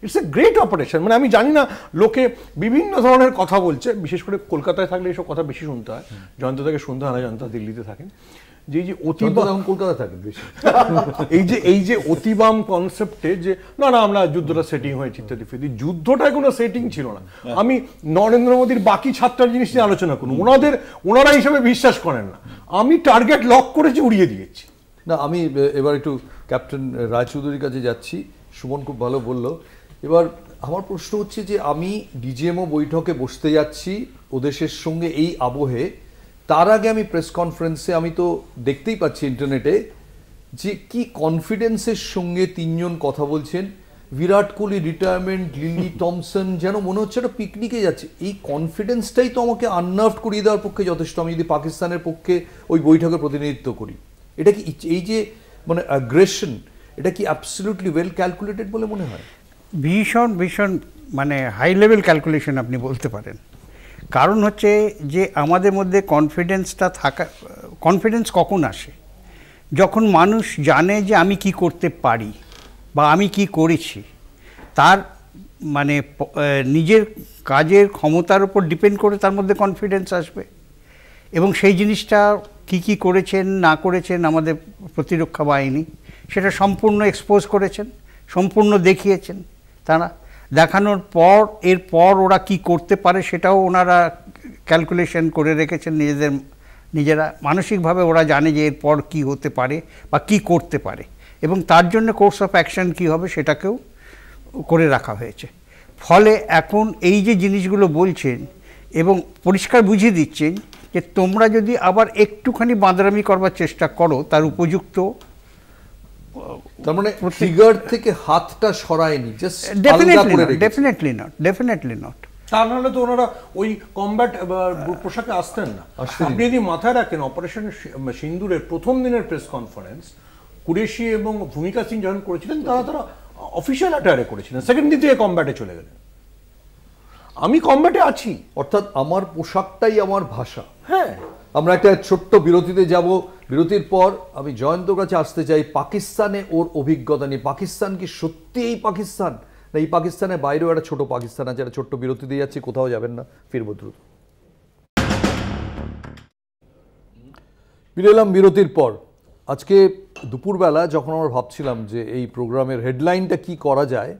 It's a great operation. মানে আমি জানি না, লোকে বিভিন্ন ধরনের কথা বলছে, বিশেষ করে কলকাতায় থাকলে এইসব কথা বেশি শুনতে হয়, জয়ন্তদাকে শুনতে হয় না, জয়ন্ত দিল্লিতে থাকেন, যে এই যে অতিবাম কলকাতা থাকেন বেশি, এই যে অতিবাম কনসেপ্টে যে না আমরা যুদ্ধটা সেটিং হয়েছে ইত্যাদি ফিদি, যুদ্ধটায় কোনো সেটিং ছিল না। আমি নরেন্দ্র মোদীর বাকি 7টা জিনিস নিয়ে আলোচনা করুন, ওনারা হিসাবে বিশ্বাস করেন না। আমি টার্গেট লক করেছি, উড়িয়ে দিয়েছি। না, আমি এবার একটু ক্যাপ্টেন রায়চৌধুরীর কাছে যাচ্ছি। সুমন খুব ভালো বললো। এবার আমার প্রশ্ন হচ্ছে যে আমি ডিজিএমও বৈঠকে বসতে যাচ্ছি ওদেশের সঙ্গে এই আবহে, তার আগে আমি প্রেস কনফারেন্সে আমি তো দেখতেই পাচ্ছি ইন্টারনেটে যে কি কনফিডেন্সের সঙ্গে 3জন কথা বলছেন। Virat Kohli retirement, lily Thomson, যেন মনে হচ্ছে একটা পিকনিকে যাচ্ছে। এই কনফিডেন্সটাই তো আমাকে আননার্ভড করিয়ে দেওয়ার পক্ষে যথেষ্ট। আমি যদি পাকিস্তানের পক্ষে ওই বৈঠকে প্রতিনিধিত্ব করি, এটা কি এই যে মানে অ্যাগ্রেশন, এটা কি অ্যাবসলিউটলি ওয়েল ক্যালকুলেটেড বলে মনে হয়? ভীষণ মানে হাই লেভেল ক্যালকুলেশন আপনি বলতে পারেন। কারণ হচ্ছে যে আমাদের মধ্যে কনফিডেন্স কখন আসে, যখন মানুষ জানে যে আমি কি করতে পারি বা আমি কি করেছি, তার মানে নিজের কাজের ক্ষমতার উপর ডিপেন্ড করে তার মধ্যে কনফিডেন্স আসবে। এবং সেই জিনিসটা কি করেছেন না করেছেন আমাদের প্রতিরক্ষা বাহিনী, সেটা সম্পূর্ণ এক্সপোজ করেছেন, সম্পূর্ণ দেখিয়েছেন। তারা দেখানোর পর এরপর ওরা কি করতে পারে সেটাও ওনারা ক্যালকুলেশন করে রেখেছেন নিজেরা মানসিকভাবে। ওরা জানে যে এরপর কী হতে পারে বা কী করতে পারে, এবং তার জন্য কোর্স অফ অ্যাকশন কী হবে সেটাকেও করে রাখা হয়েছে। ফলে এখন এই যে জিনিসগুলো বলছেন এবং পরিষ্কার বুঝিয়ে দিচ্ছেন যে তোমরা যদি আবার একটুখানি বাঁদরামি করবার চেষ্টা করো তার উপযুক্ত, তার মানে ট্রিগার থেকে হাতটা সরায়নি, জাস্ট আলাদা করে রেখেছে। Definitely not. তা নাহলে তো ওনারা ওই কমব্যাট পোশাকে আসতেন না। আপনি যদি মাথায় রাখেন অপারেশন সিন্দুরের প্রথম দিনের প্রেস কনফারেন্স কুরেশি এবং ভূমিকা সিং যখন করেছিলেন তারা অফিসিয়াল অ্যাটায়ারে করেছিলেন, সেকেন্ড দিন থেকে কমব্যাটে চলে গেলেন। আমি কমব্যাটে আছি, অর্থাৎ আমার পোশাকটাই আমার ভাষা। হ্যাঁ, আমরা একটা ছোট্ট বিরতিতে যাব। বিরতির পর আমি জয়ন্তর কাছে আসতে চাই পাকিস্তানে ওর অভিজ্ঞতা নিয়ে। পাকিস্তান কি সত্যি এই পাকিস্তান, না এই পাকিস্তানের বাইরেও একটা ছোট পাকিস্তান আছে? একটা ছোট্ট বিরতি দিয়ে যাচ্ছি, কোথাও যাবেন না, ফিরবো দ্রুত। ফিরে এলাম বিরতির পর। আজকে দুপুরবেলা যখন আমরা ভাবছিলাম যে এই প্রোগ্রামের হেডলাইনটা কি করা যায়,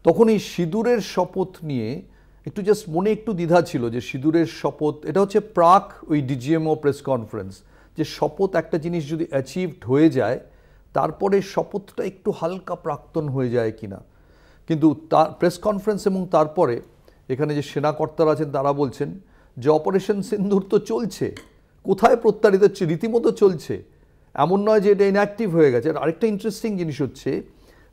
তখন এই সিঁদুরের শপথ নিয়ে একটু জাস্ট মনে একটু দ্বিধা ছিল যে সিঁদুরের শপথ, এটা হচ্ছে প্রাক ওই ডিজিএমও প্রেস কনফারেন্স, যে শপথ একটা জিনিস যদি অ্যাচিভড হয়ে যায় তারপরে শপথটা একটু হালকা প্রাক্তন হয়ে যায় কিনা। কিন্তু তার প্রেস কনফারেন্স এবং তারপরে এখানে যে সেনাকর্তারা আছেন তারা বলছেন যে অপারেশন সিন্দুর তো চলছে, কোথায় প্রত্যারিত হচ্ছে, রীতিমতো চলছে, এমন নয় যে এটা ইনঅ্যাক্টিভ হয়ে গেছে। আর আরেকটা ইন্টারেস্টিং জিনিস হচ্ছে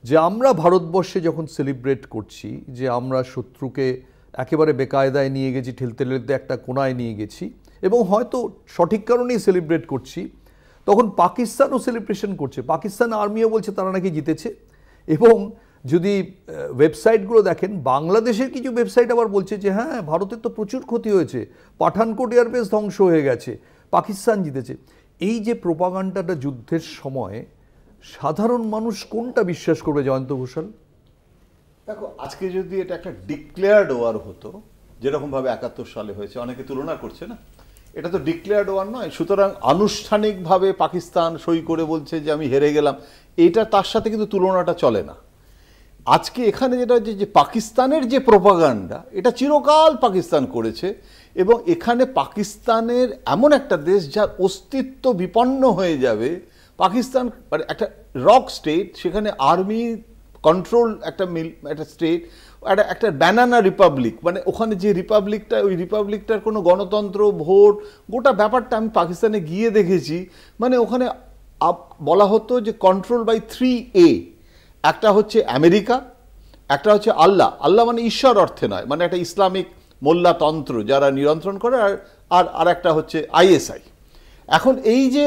যে আমরা ভারতবর্ষে যখন সেলিব্রেট করছি যে আমরা শত্রুকে একেবারে বেকায়দায় নিয়ে গেছি, ঠেলতে ঠেলতে একটা কোনায় নিয়ে গেছি, এবং হয়তো সঠিক কারণেই সেলিব্রেট করছি, তখন পাকিস্তানও সেলিব্রেশন করছে। পাকিস্তান আর্মিও বলছে তারা নাকি জিতেছে। এবং যদি ওয়েবসাইটগুলো দেখেন, বাংলাদেশের কিছু ওয়েবসাইট আবার বলছে যে হ্যাঁ ভারতের তো প্রচুর ক্ষতি হয়েছে, পাঠানকোট এয়ারবেস ধ্বংস হয়ে গেছে, পাকিস্তান জিতেছে। এই যে প্রোপাগান্ডাটা যুদ্ধের সময় সাধারণ মানুষ কোনটা বিশ্বাস করবে জয়ন্ত ঘোষাল? দেখো, আজকে যদি এটা একটা ডিক্লেয়ার্ড ওয়ার হতো, যেরকমভাবে 71 সালে হয়েছে, অনেকে তুলনা করছে না, এটা তো ডিক্লেয়ার্ড ওয়ার নয়। সুতরাং আনুষ্ঠানিকভাবে পাকিস্তান সই করে বলছে যে আমি হেরে গেলাম, এটা তার সাথে কিন্তু তুলনাটা চলে না। আজকে এখানে যেটা হচ্ছে যে পাকিস্তানের যে প্রোপাগান্ডা, এটা চিরকাল পাকিস্তান করেছে, এবং এখানে পাকিস্তানের এমন একটা দেশ যার অস্তিত্ব বিপন্ন হয়ে যাবে। পাকিস্তান মানে একটা রক স্টেট, সেখানে আর্মি কন্ট্রোল একটা স্টেট, একটা ব্যানানা রিপাবলিক, মানে ওখানে যে রিপাবলিকটা, ওই রিপাবলিকটার কোনো গণতন্ত্র, ভোট, গোটা ব্যাপারটা আমি পাকিস্তানে গিয়ে দেখেছি। মানে ওখানে বলা হতো যে কন্ট্রোল বাই 3A, একটা হচ্ছে আমেরিকা, একটা হচ্ছে আল্লাহ, আল্লাহ মানে ঈশ্বর অর্থে নয়, মানে একটা ইসলামিক মোল্লাতন্ত্র যারা নিয়ন্ত্রণ করে, আর একটা হচ্ছে ISI। এখন এই যে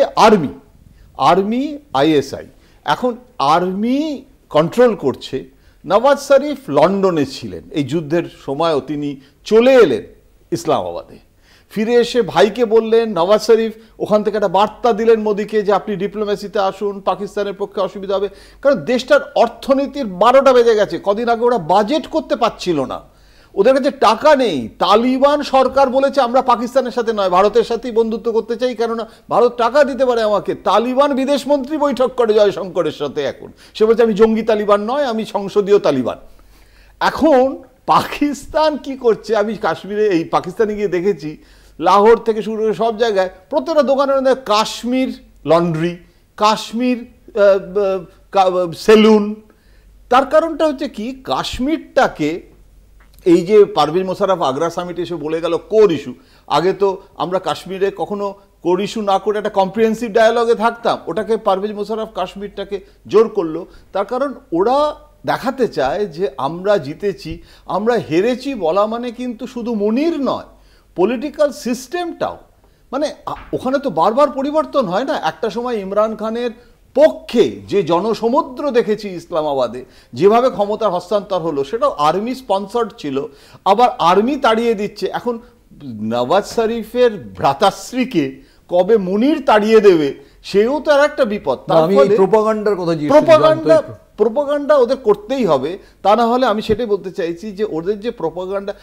আর্মি ISI, এখন আর্মি কন্ট্রোল করছে। নওয়াজ শরীফ লন্ডনে ছিলেন এই যুদ্ধের সময়ও, তিনি চলে এলেন ইসলামাবাদে, ফিরে এসে ভাইকে বললেন, নওয়াজ শরীফ ওখান থেকে একটা বার্তা দিলেন মোদিকে যে আপনি ডিপ্লোমেসিতে আসুন, পাকিস্তানের পক্ষে অসুবিধা হবে, কারণ দেশটার অর্থনীতির 12টা বেজে গেছে। কদিন আগে ওরা বাজেট করতে পারছিল না, ওদের কাছে টাকা নেই। তালিবান সরকার বলেছে আমরা পাকিস্তানের সাথে নয়, ভারতের সাথেই বন্ধুত্ব করতে চাই, কেননা ভারত টাকা দিতে পারে আমাকে। তালিবান বিদেশমন্ত্রী বৈঠক করে জয়শঙ্করের সাথে, এখন সে বলছে আমি জঙ্গি তালিবান নয়, আমি সংসদীয় তালিবান। এখন পাকিস্তান কি করছে, আমি কাশ্মীরে এই পাকিস্তানে গিয়ে দেখেছি, লাহোর থেকে শুরু করে সব জায়গায় প্রত্যেকটা দোকানের মধ্যে কাশ্মীর লন্ড্রি, কাশ্মীর সেলুন। তার কারণটা হচ্ছে কি, কাশ্মীরটাকে এই যে পারভেজ মোশাররফ আগ্রা সামিটে এসে বলে গেল কোর ইস্যু, আগে তো আমরা কাশ্মীরে কখনো কোর ইস্যু না করে একটা কম্প্রিহেন্সিভ ডায়ালগে থাকতাম, ওটাকে পারভেজ মোশাররফ কাশ্মীরটাকে জোর করলো। তার কারণ ওরা দেখাতে চায় যে আমরা জিতেছি, আমরা হেরেছি বলা মানে কিন্তু শুধু মনির নয়, পলিটিক্যাল সিস্টেমটাও। মানে ওখানে তো বারবার পরিবর্তন হয় না। একটা সময় ইমরান খানের পক্ষে যে জনসমুদ্র দেখেছি ইসলামাবাদে, যেভাবে ক্ষমতার হস্তান্তর হলো, সেটাও আর্মি স্পন্সর্ড ছিল, আবার আর্মি তাড়িয়ে দিচ্ছে। এখন নওয়াজ শরীফের ভ্রাতাশ্রীকে কবে মুনির তাড়িয়ে দেবে, সেও তো আর একটা বিপদ। প্রোপাগান্ডা ওদের করতেই হবে, তা না হলে আমি সেটাই বলতে চাইছি যে ওদের যে প্রোপাগান্ডা,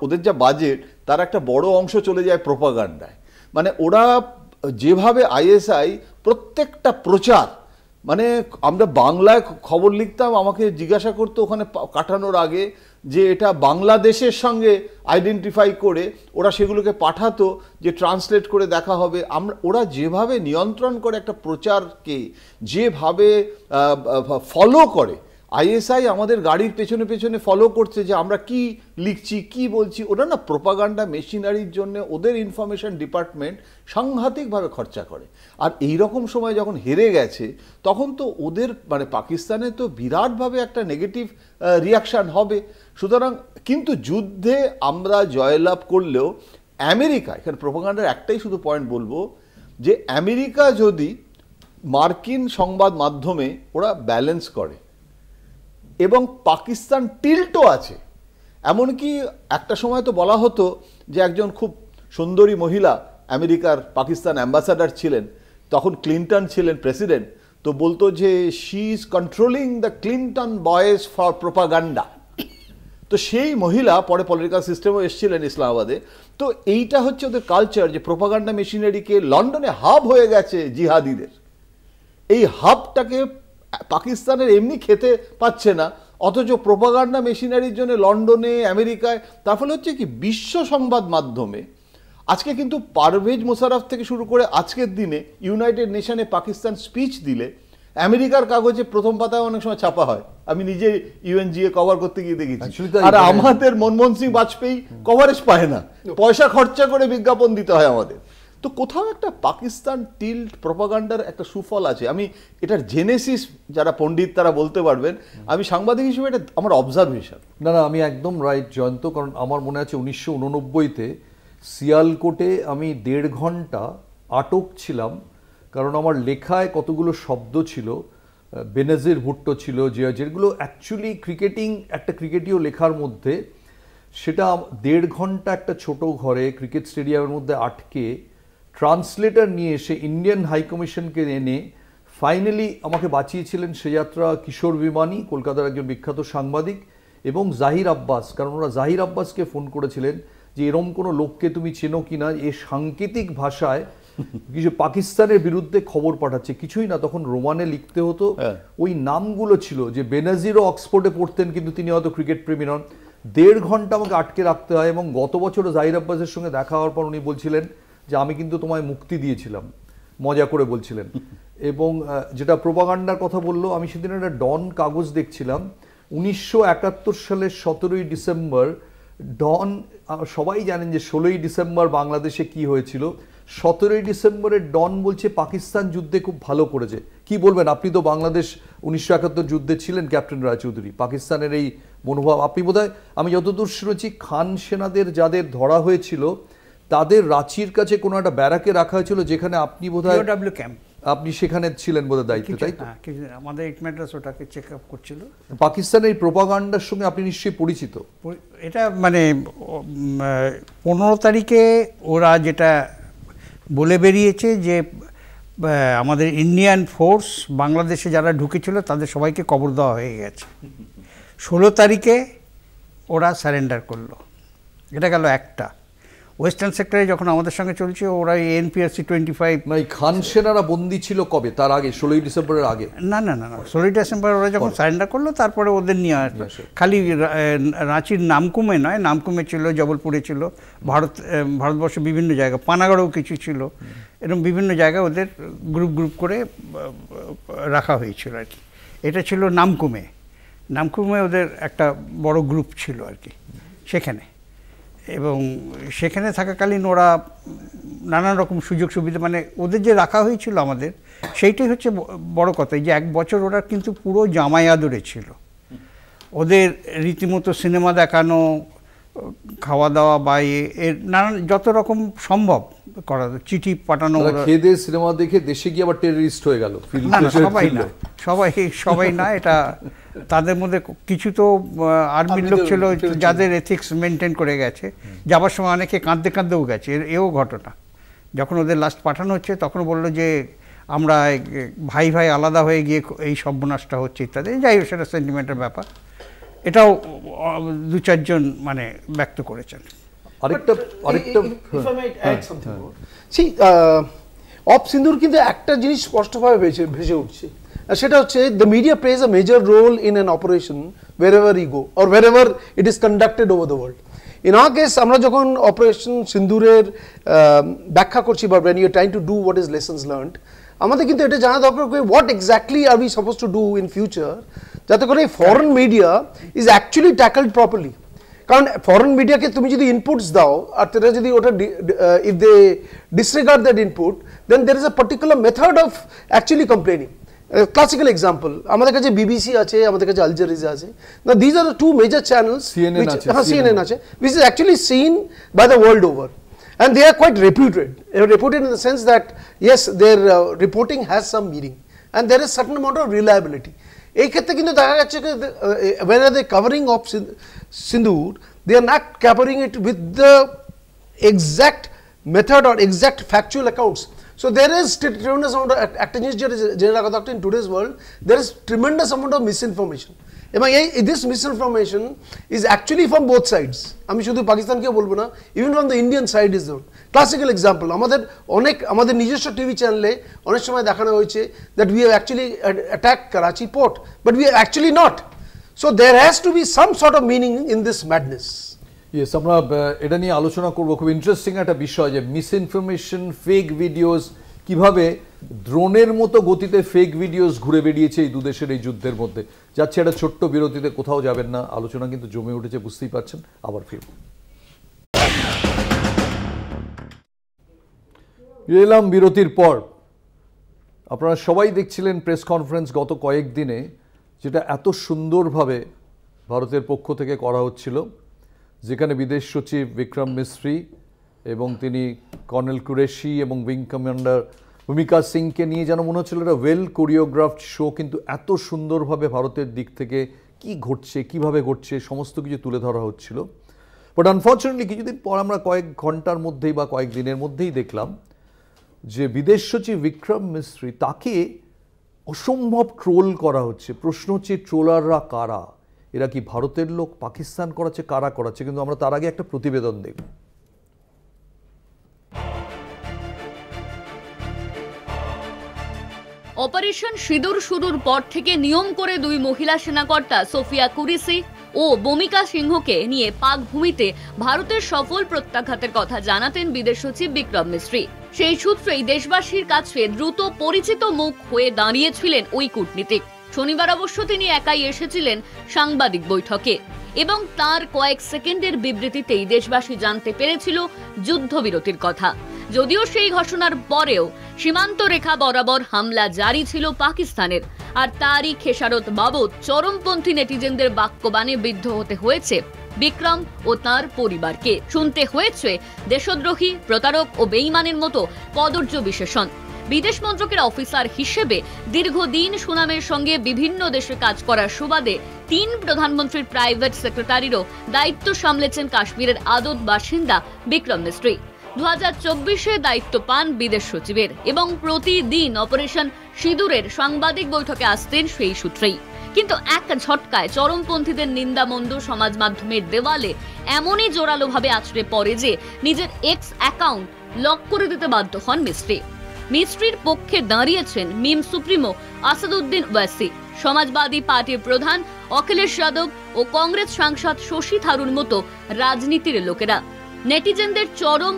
ওদের যা বাজেট, তার একটা বড় অংশ চলে যায় প্রোপাগান্ডায়। মানে ওরা যেভাবে ISI প্রত্যেকটা প্রচার মানে আমরা বাংলায় খবর লিখতাম, আমাকে জিজ্ঞাসা করতো ওখানে কাটানোর আগে যে এটা বাংলাদেশের সঙ্গে আইডেন্টিফাই করে ওরা সেগুলোকে পাঠাতো যে ট্রান্সলেট করে দেখা হবে। ওরা যেভাবে নিয়ন্ত্রণ করে একটা প্রচারকে, যেভাবে ফলো করে, আইএসআই আমাদের গাড়ির পেছনে পেছনে ফলো করছে যে আমরা কি লিখছি কি বলছি। ওরা না প্রোপাগান্ডা মেশিনারির জন্য ওদের ইনফরমেশন ডিপার্টমেন্ট সাংঘাতিকভাবে খরচা করে। আর এই রকম সময় যখন হেরে গেছে তখন তো ওদের মানে পাকিস্তানে তো বিরাটভাবে একটা নেগেটিভ রিয়াকশান হবে। সুতরাং কিন্তু যুদ্ধে আমরা জয়লাভ করলেও আমেরিকা, এখানে প্রোপাগান্ডার একটাই শুধু পয়েন্ট বলবো যে আমেরিকা যদি মার্কিন সংবাদ মাধ্যমে ওরা ব্যালেন্স করে এবং পাকিস্তান টিল্টও আছে। এমনকি একটা সময় তো বলা হতো যে একজন খুব সুন্দরী মহিলা আমেরিকার পাকিস্তান অ্যাম্বাসাডার ছিলেন, তখন ক্লিন্টন ছিলেন প্রেসিডেন্ট, তো বলতো যে she is controlling the Clinton boys for propaganda. তো সেই মহিলা পরে পলিটিক্যাল সিস্টেমও এসেছিলেন ইসলামাবাদে। তো এইটা হচ্ছে ওদের কালচার যে প্রোপাগান্ডা মেশিনারিকে লন্ডনে হাব হয়ে গেছে জিহাদিদের, এই হাবটাকে পাকিস্তানের এমনি খেতে পাচ্ছে না, অথচ প্রোপাগান্ডা মেশিনারির জন্য লন্ডনে আমেরিকায়। তার ফলে হচ্ছে কি বিশ্ব সংবাদ মাধ্যমে আজকে কিন্তু পারভেজ মোশাররফ থেকে শুরু করে আজকের দিনে ইউনাইটেড নেশনে পাকিস্তান স্পিচ দিলে আমেরিকার কাগজে প্রথম পাতায় অনেক সময় ছাপা হয়। আমি নিজে ইউএনজিএ কভার করতে গিয়ে দেখেছি। আর আমাদের মনমোহন সিং বাজপেয়ী কভারেজ পায় না, পয়সা খরচা করে বিজ্ঞাপন দিতে হয় আমাদের। তো কোথাও একটা পাকিস্তান টিল্ট প্রোপাগান্ডার একটা সুফল আছে। আমি এটার জেনেসিস যারা পণ্ডিত তারা বলতে পারবেন, আমি সাংবাদিক হিসেবে এটা আমার অবজারভেশন। না আমি একদম রাইট জয়ন্ত, কারণ আমার মনে আছে 1989-তে সিয়ালকোটে আমি 1.5 ঘন্টা আটক ছিলাম, কারণ আমার লেখায় কতগুলো শব্দ ছিল, বেনাজির ভুট্টো ছিল, যেগুলো অ্যাকচুয়ালি একটা ক্রিকেটীয় লেখার মধ্যে, সেটা 1.5 ঘন্টা একটা ছোট ঘরে ক্রিকেট স্টেডিয়ামের মধ্যে আটকে ট্রান্সলেটর নিয়ে এসে ইন্ডিয়ান হাইকমিশনকে এনে ফাইনালি আমাকে বাঁচিয়েছিলেন সে যাত্রা কিশোর বিমানী, কলকাতার একজন বিখ্যাত সাংবাদিক, এবং জাহির আব্বাস, কারণ ওরা জাহির আব্বাসকে ফোন করেছিলেন যে এরম কোনো লোককে তুমি চেনো কিনা, এ সাংকেতিক ভাষায় কিছু পাকিস্তানের বিরুদ্ধে খবর পাঠাচ্ছে। কিছুই না, তখন রোমানে লিখতে হতো, ওই নামগুলো ছিল যে বেনাজিরও অক্সফোর্ডে পড়তেন কিন্তু তিনি হয়তো ক্রিকেট প্রেমী নন। 1.5 ঘন্টা আমাকে আটকে রাখতে হয়, এবং গত বছরও জাহির আব্বাসের সঙ্গে দেখা হওয়ার পর উনি বলছিলেন যে আমি কিন্তু তোমায় মুক্তি দিয়েছিলাম, মজা করে বলছিলেন। এবং যেটা প্রোপাগান্ডার কথা বললো, আমি সেদিন একটা ডন কাগজ দেখছিলাম, 1971 সালের 17ই ডিসেম্বর ডন, সবাই জানেন যে 16ই ডিসেম্বর বাংলাদেশে কি হয়েছিল। 17ই ডিসেম্বরের ডন বলছে পাকিস্তান যুদ্ধে খুব ভালো করেছে। কি বলবেন, আপনি তো বাংলাদেশ 1971 যুদ্ধে ছিলেন ক্যাপ্টেন রায়চৌধুরী, পাকিস্তানের এই মনোভাব আপনি বোধহয়, আমি যতদূর শুনেছি খান সেনাদের যাদের ধরা হয়েছিল তাদের রাঁচির কাছে কোনো একটা ব্যারাকে রাখা হয়েছিল, যেখানে আপনি বোধহয় ক্যাম্প, আপনি সেখানে ছিলেন বোধহয় দায়িত্বে, তাই তো? আমাদের 8 ম্যাড্রাস ওটাকে চেক আপ করছিল। পাকিস্তানের এই প্রোপাগান্ডার সঙ্গে আপনি নিশ্চয়ই পরিচিত। এটা মানে 15 তারিখে ওরা যেটা বলে বেরিয়েছে যে আমাদের ইন্ডিয়ান ফোর্স বাংলাদেশে যারা ঢুকেছিল তাদের সবাইকে কবর দেওয়া হয়ে গেছে। 16 তারিখে ওরা সারেন্ডার করলো। এটা গেল একটা। ওয়েস্টার্ন সেক্টরে যখন আমাদের সঙ্গে চলছে, ওরা এনপিআরসি 25 এই খান সেনারা বন্দী ছিল কবে, তার আগে 16ই ডিসেম্বরের আগে? না 16ই ডিসেম্বর ওরা যখন সারেন্ডার করলো তারপরে ওদের নিয়ে আসলো। খালি রাঁচির নামকুমে নয়, নামকুমে ছিল, জবলপুরে ছিল, ভারতবর্ষের বিভিন্ন জায়গা, পানাগড়েও কিছু ছিল, এরকম বিভিন্ন জায়গায় ওদের গ্রুপ গ্রুপ করে রাখা হয়েছিল আর কি। এটা ছিল নামকুমে ওদের একটা বড় গ্রুপ ছিল আর কি সেখানে। এবং সেখানে থাকাকালীন ওরা নানান রকম সুযোগ সুবিধা, মানে ওদের যে রাখা হয়েছিল আমাদের, সেইটাই হচ্ছে বড় কথা, যে 1 বছর ওরা কিন্তু পুরো জামাই আদরে ছিল। ওদের রীতিমতো সিনেমা দেখানো, খাওয়া দাওয়া বা এর নানান যত রকম সম্ভব করা, চিঠি পাঠানো। খেদে সিনেমা দেখে দেশে গিয়ে আবার টেররিস্ট হয়ে গেল? সবাই না, এটা তাদের মধ্যে কিছু তো আর্মির লোক ছিল যাদের এথিক্স মেনটেন করে গেছে, যাবার সময় অনেকে কাঁদতে কাঁদতেও গেছে। এও ঘটনা, যখন ওদের লাস্ট পাঠানো হচ্ছে তখন বললো যে আমরা ভাই ভাই আলাদা হয়ে গিয়ে এই সর্বনাশটা হচ্ছে ইত্যাদি। যাই হোক, সেটা সেন্টিমেন্টের ব্যাপার। এটাও 2-4 জন মানে ব্যক্ত করেছেন। অফ সিন্ধুর কিন্তু একটা জিনিস স্পষ্টভাবে ভেসে উঠছে, সেটা হচ্ছে the media plays a major role in an operation wherever you go or wherever it is conducted over the world. In our case, আমরা যখন অপারেশন সিন্দুরের ব্যাখ্যা করছি বা when you are trying to do what is lessons learned, আমাদের কিন্তু এটা জানা দরকার what exactly are we supposed to do in future যাতে করে foreign media is actually tackled properly. কারণ ফরেন মিডিয়াকে তুমি যদি ইনপুটস দাও আর তারা যদি ওটা if they disregard that input, then there is a particular method of actually complaining. Classical example, আমাদের কাছে BBC আছে, আমাদের কাছে আল জাজিরা আছে. Now these are the two major channels CNN আছে which is actually seen by the world over, and they are quite reputed. They are reputed in the sense that yes, their reporting has some meaning and there is certain amount of reliability. এই ক্ষেত্রে কিন্তু দেখা যাচ্ছে যে when are they covering of Sindoor, they are not covering it with the exact method or exact factual accounts. So there is tremendous amount of Attorney General in today's world, there is tremendous amount of misinformation. এবং this misinformation is actually from both sides. আমি শুধু পাকিস্তানকে বলবো না, even from the Indian side is there. Classical example, আমাদের নিজস্ব TV চ্যানেলে অনেক সময় দেখানো হয়েছে that we have actually attacked Karachi port, but we have actually not. So there has to be some sort of meaning in this madness. Yes, আমরা এটা নিয়ে আলোচনা করব। খুব ইন্টারেস্টিং একটা বিষয় যে মিসইনফরমেশন, ফেক ভিডিওস, কিভাবে ড্রোনের মতো গতিতে ফেক ভিডিওস ঘুরে বেরিয়েছে এই দুদেশের এই যুদ্ধের মধ্যে। যাচ্ছে একটা ছোট্ট বিরতিতে, কোথাও যাবেন না, আলোচনা কিন্তু জমে উঠেছে, বুঝতেই পারছেন। আবার ফিরব। এলাম বিরতির পর। আপনারা সবাই দেখছিলেন প্রেস কনফারেন্স গত কয়েকদিনে, যেটা এত সুন্দরভাবে ভারতের পক্ষ থেকে করা হচ্ছিল, যেখানে বিদেশ সচিব বিক্রম মিস্ত্রি এবং তিনি কর্নেল কুরেশি এবং উইং কমান্ডার ভূমিকা সিংকে নিয়ে যেন মনে হচ্ছিল একটা ওয়েল কোরিওগ্রাফড শো, কিন্তু এত সুন্দরভাবে ভারতের দিক থেকে কি ঘটছে, কিভাবে ঘটছে, সমস্ত কিছু তুলে ধরা হচ্ছিল। বাট আনফর্চুনেটলি কিছুদিন পর আমরা কয়েক ঘন্টার মধ্যেই বা কয়েক দিনের মধ্যেই দেখলাম যে বিদেশ সচিব বিক্রম মিস্ত্রি, তাকে অসম্ভব ট্রোল করা হচ্ছে। প্রশ্ন হচ্ছে ট্রোলাররা কারা? এরা কি ভারতের লোক? পাকিস্তান করাচ্ছে? কারা করাচ্ছে? কিন্তু আমরা তার আগে একটা প্রতিবেদন দেখব। অপারেশন সিঁদুর শুরুর পর থেকে নিয়ম করে দুই মহিলা সেনাকর্তা সোফিয়া কুরেশি ও ভূমিকা সিংহকে নিয়ে পাক ভূমিতে ভারতের সফল প্রত্যাঘাতের কথা জানাতেন বিদেশ সচিব বিক্রম মিস্ত্রি। সেই সূত্রেই দেশবাসীর কাছে দ্রুত পরিচিত মুখ হয়ে দাঁড়িয়েছিলেন ওই কূটনীতিক। শনিবার অবশ্য তিনি একাই এসেছিলেন সাংবাদিক বৈঠকে এবং তার কয়েক সেকেন্ডের বিবৃতিতেই দেশবাসী জানতে পেরেছিল যুদ্ধবিরতির কথা। যদিও সেই ঘোষণার পরেও সীমান্ত রেখা বরাবর হামলা জারি ছিল পাকিস্তানের, আর তারই খেসারত বাবদ চরমপন্থী নেটিজেনদের বাক্যবাণে বিদ্ধ হতে হয়েছে বিক্রম ও তার পরিবারকে। শুনতে হয়েছে দেশদ্রোহী, প্রতারক ও বেঈমানের মতো কদর্য বিশেষণ। বিদেশ মন্ত্রকের অফিসার হিসেবে দীর্ঘদিন সুনামের সঙ্গে বিভিন্ন দেশে কাজ করার সুবাদে 3 প্রধানমন্ত্রীর প্রাইভেট সেক্রেটারিরও দায়িত্ব সামলেছেন কাশ্মীরের আদত বাসিন্দা বিক্রম মিস্ত্রি। 2024-এ দায়িত্ব পান বিদেশ সচিবের এবং প্রতিদিন অপারেশন সিঁদুরের সাংবাদিক বৈঠকে আসতেন সেই সূত্রেই। কিন্তু এক ঝটকায় চরমপন্থীদের নিন্দামন্দ সমাজ মাধ্যমের দেওয়ালে এমনই জোরালোভাবে আছড়ে পড়ে যে নিজের এক্স অ্যাকাউন্ট লক করে দিতে বাধ্য হন মিস্ত্রি। মিস্ত্রির পক্ষে দাঁড়িয়েছেন মিম সুপ্রিমো আসাদুদ্দিন ওয়াসি, সমাজবাদী পার্টির প্রধান অখিলেশ যাদব ও কংগ্রেস সাংসদ শশী থারুর মতো রাজনীতির লোকেরা। নেটিজেনদের চরম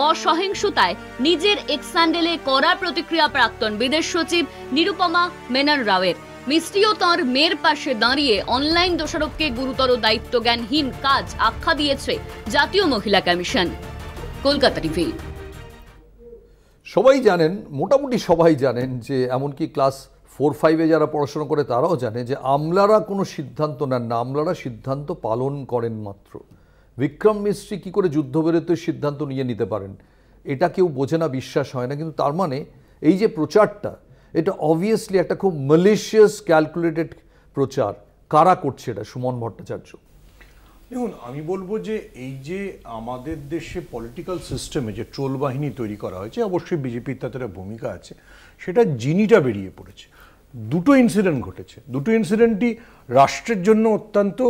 অসহিংসতায় নিজের এক্স হ্যান্ডেলে কড়া প্রতিক্রিয়া প্রাক্তন বিদেশ সচিব নিরুপমা মেনন রাওয়ের। মিস্ত্রিও তাঁর মেয়ের পাশে দাঁড়িয়ে অনলাইন দোষারোপকে গুরুতর দায়িত্বজ্ঞানহীন কাজ আখ্যা দিয়েছে জাতীয় মহিলা কমিশন। কলকাতা টিভি। সবাই জানেন, মোটামুটি সবাই জানেন যে এমনকি ক্লাস 4-5-এ যারা পড়াশোনা করে তারাও জানে যে আমলারা কোনো সিদ্ধান্ত নেন না, আমলারা সিদ্ধান্ত পালন করেন মাত্র। বিক্রম মিস্ত্রি কী করে যুদ্ধবিরতির সিদ্ধান্ত নিতে পারেন এটা কেউ বোঝে না, বিশ্বাস হয় না। কিন্তু তার মানে এই যে প্রচারটা, এটা অবভিয়াসলি একটা খুব ম্যালিশিয়াস ক্যালকুলেটেড প্রচার। কারা করছে এটা? সুমন ভট্টাচার্য। দেখুন, আমি বলবো যে এই যে আমাদের দেশে পলিটিক্যাল সিস্টেমে যে ট্রোল বাহিনী তৈরি করা হয়েছে, অবশ্যই বিজেপির তাতে ভূমিকা আছে, সেটা জিনিটা বেরিয়ে পড়েছে। দুটো ইনসিডেন্ট ঘটেছে, দুটো ইনসিডেন্টই রাষ্ট্রের জন্য অত্যন্ত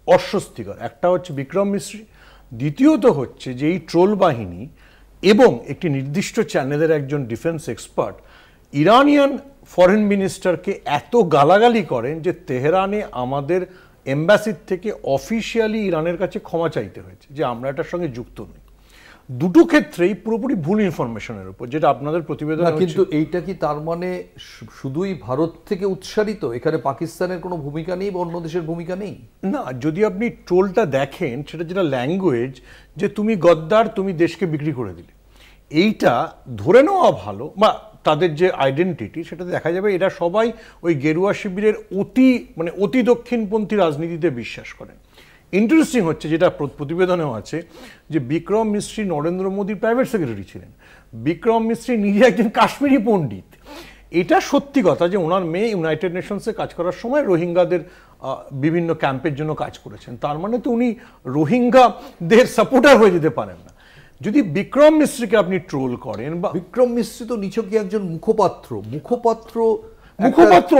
অস্বস্তিকর। একটা হচ্ছে বিক্রম মিস্ত্রি, দ্বিতীয়ত হচ্ছে যে এই ট্রোল বাহিনী এবং একটি নির্দিষ্ট চ্যানেলের একজন ডিফেন্স এক্সপার্ট ইরানিয়ান ফরেন মিনিস্টারকে এত গালাগালি করেন যে তেহরানে আমাদের এম্বাসির থেকে অফিসিয়ালি ইরানের কাছে ক্ষমা চাইতে হয়েছে যে আমরা এটার সঙ্গে যুক্ত নই। দুটো ক্ষেত্রেই পুরোপুরি ভুল ইনফরমেশনের উপর, যেটা আপনাদের প্রতিবেদন। কিন্তু এইটা কি তার মানে শুধুই ভারত থেকে উৎসারিত, এখানে পাকিস্তানের কোনো ভূমিকা নেই বা অন্য দেশের ভূমিকা নেই? না, যদি আপনি ট্রোলটা দেখেন সেটা যেটা ল্যাঙ্গুয়েজ, যে তুমি গদ্দার, তুমি দেশকে বিক্রি করে দিলে, এইটা ধরে নেওয়া ভালো, বা তাদের যে আইডেন্টিটি সেটাতে দেখা যাবে এরা সবাই ওই গেরুয়া শিবিরের অতি দক্ষিণপন্থী রাজনীতিতে বিশ্বাস করেন। ইন্টারেস্টিং হচ্ছে, যেটা প্রতিবেদনেও আছে, যে বিক্রম মিস্ত্রি নরেন্দ্র মোদীর প্রাইভেট সেক্রেটারি ছিলেন। বিক্রম মিস্ত্রি নিজে একজন কাশ্মীরি পণ্ডিত। এটা সত্যি কথা যে ওনার মেয়ে ইউনাইটেড নেশনসে কাজ করার সময় রোহিঙ্গাদের বিভিন্ন ক্যাম্পের জন্য কাজ করেছেন। তার মানে তো উনি রোহিঙ্গাদের সাপোর্টার হয়ে যেতে পারেন না। যদি বিক্রম মিস্ত্রিকে আপনি ট্রোল করেন, বা বিক্রম মিস্ত্রি তো নিছক একজন মুখপাত্র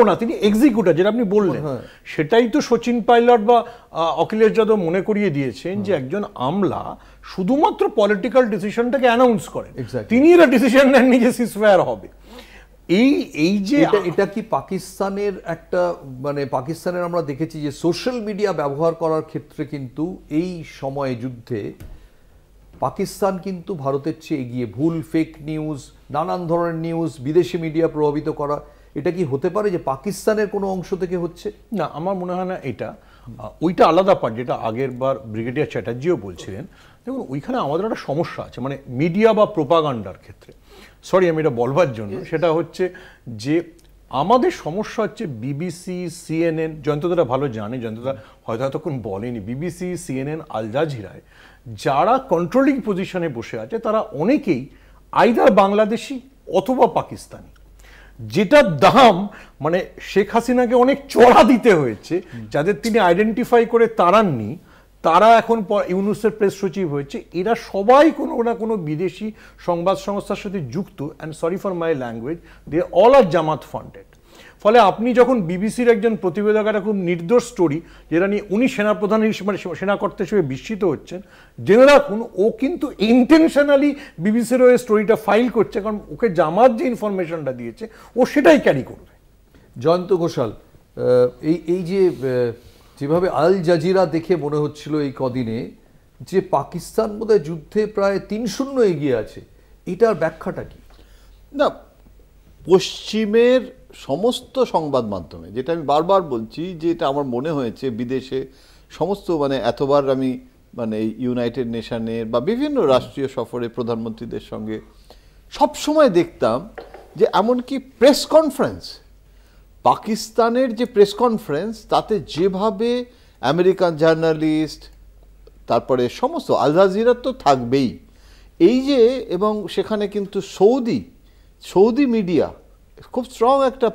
না, তিনি এক্সিকিউটর, যেটা আপনি বললেন। সেটাই তো সচিন পাইলট বা অখিলেশ যাদব মনে করিয়ে দিয়েছেন, যে একজন আমলা শুধুমাত্র পলিটিক্যাল ডিসিশনটাকে অ্যানাউন্স করেন, তিনি এরা ডিসিশন নেননি যে সিজফায়ার হবে। এই যে এটা কি পাকিস্তানের একটা পাকিস্তানের আমরা দেখেছি যে সোশ্যাল মিডিয়া ব্যবহার করার ক্ষেত্রে কিন্তু এই সময়ে যুদ্ধে পাকিস্তান কিন্তু ভারতের চেয়ে এগিয়ে। ভুল ফেক নিউজ, নানান ধরনের নিউজ, বিদেশি মিডিয়া প্রভাবিত করা, এটা কি হতে পারে যে পাকিস্তানের কোনো অংশ থেকে হচ্ছে? না, আমার মনে হয় না। এটা ওইটা আলাদা পার্ট, যেটা আগের বার ব্রিগেডিয়ার চ্যাটার্জিও বলছিলেন। দেখুন, ওইখানে আমাদের একটা সমস্যা আছে, মিডিয়া বা প্রোপাগান্ডার ক্ষেত্রে। সরি আমি এটা বলবার জন্য, সেটা হচ্ছে যে আমাদের সমস্যা হচ্ছে বিবিসি, সিএনএন, জয়ন্তদা ভালো জানে, জয়ন্তদা হয়তো এতক্ষণ বলেনি, বিবিসি, সিএনএন, আল জাজিরায় যারা কন্ট্রোলিং পজিশনে বসে আছে তারা অনেকেই আইদার বাংলাদেশি অথবা পাকিস্তানি, যেটার দাম শেখ হাসিনাকে অনেক চড়া দিতে হয়েছে। যাদের তিনি আইডেন্টিফাই করে তাড়াননি, তারা এখন ইউনুসের প্রেস সচিব হয়েছে। এরা সবাই কোনো না কোনো বিদেশি সংবাদ সংস্থার সাথে যুক্ত, and sorry for my language, they all are Jamaat funded. ফলে আপনি যখন বিবিসির একজন প্রতিবেদক একটা খুব নির্দোষ স্টোরি, যেটা নিয়ে উনি সেনাপ্রধান হিসেবে সেনাকর্তা হিসেবে বিস্মিত হচ্ছেন, জেনে রাখুন ও কিন্তু ইন্টেনশনালি বিবিসির ওই স্টোরিটা ফাইল করছে, কারণ ওকে জামাত যে ইনফরমেশনটা দিয়েছে ও সেটাই ক্যারি করবে। জয়ন্ত ঘোষাল, এই যে যেভাবে আল জাজিরা দেখে মনে হচ্ছিল এই কদিনে যে পাকিস্তান বোধহয় যুদ্ধে প্রায় 3-0 এগিয়ে আছে, এটার ব্যাখ্যাটা কি? না, পশ্চিমের সমস্ত সংবাদ মাধ্যমে, যেটা আমি বারবার বলছি, যে এটা আমার মনে হয়েছে বিদেশে সমস্ত এতবার আমি ইউনাইটেড নেশনের বা বিভিন্ন রাষ্ট্রীয় সফরে প্রধানমন্ত্রীদের সঙ্গে সবসময় দেখতাম যে এমনকি প্রেস কনফারেন্স, পাকিস্তানের যে প্রেস কনফারেন্স, তাতে যেভাবে আমেরিকান জার্নালিস্ট, তারপরে সমস্ত আল জাজিরা তো থাকবেই, এই যে, এবং সেখানে কিন্তু সৌদি মিডিয়া খুব স্ট্রং একটা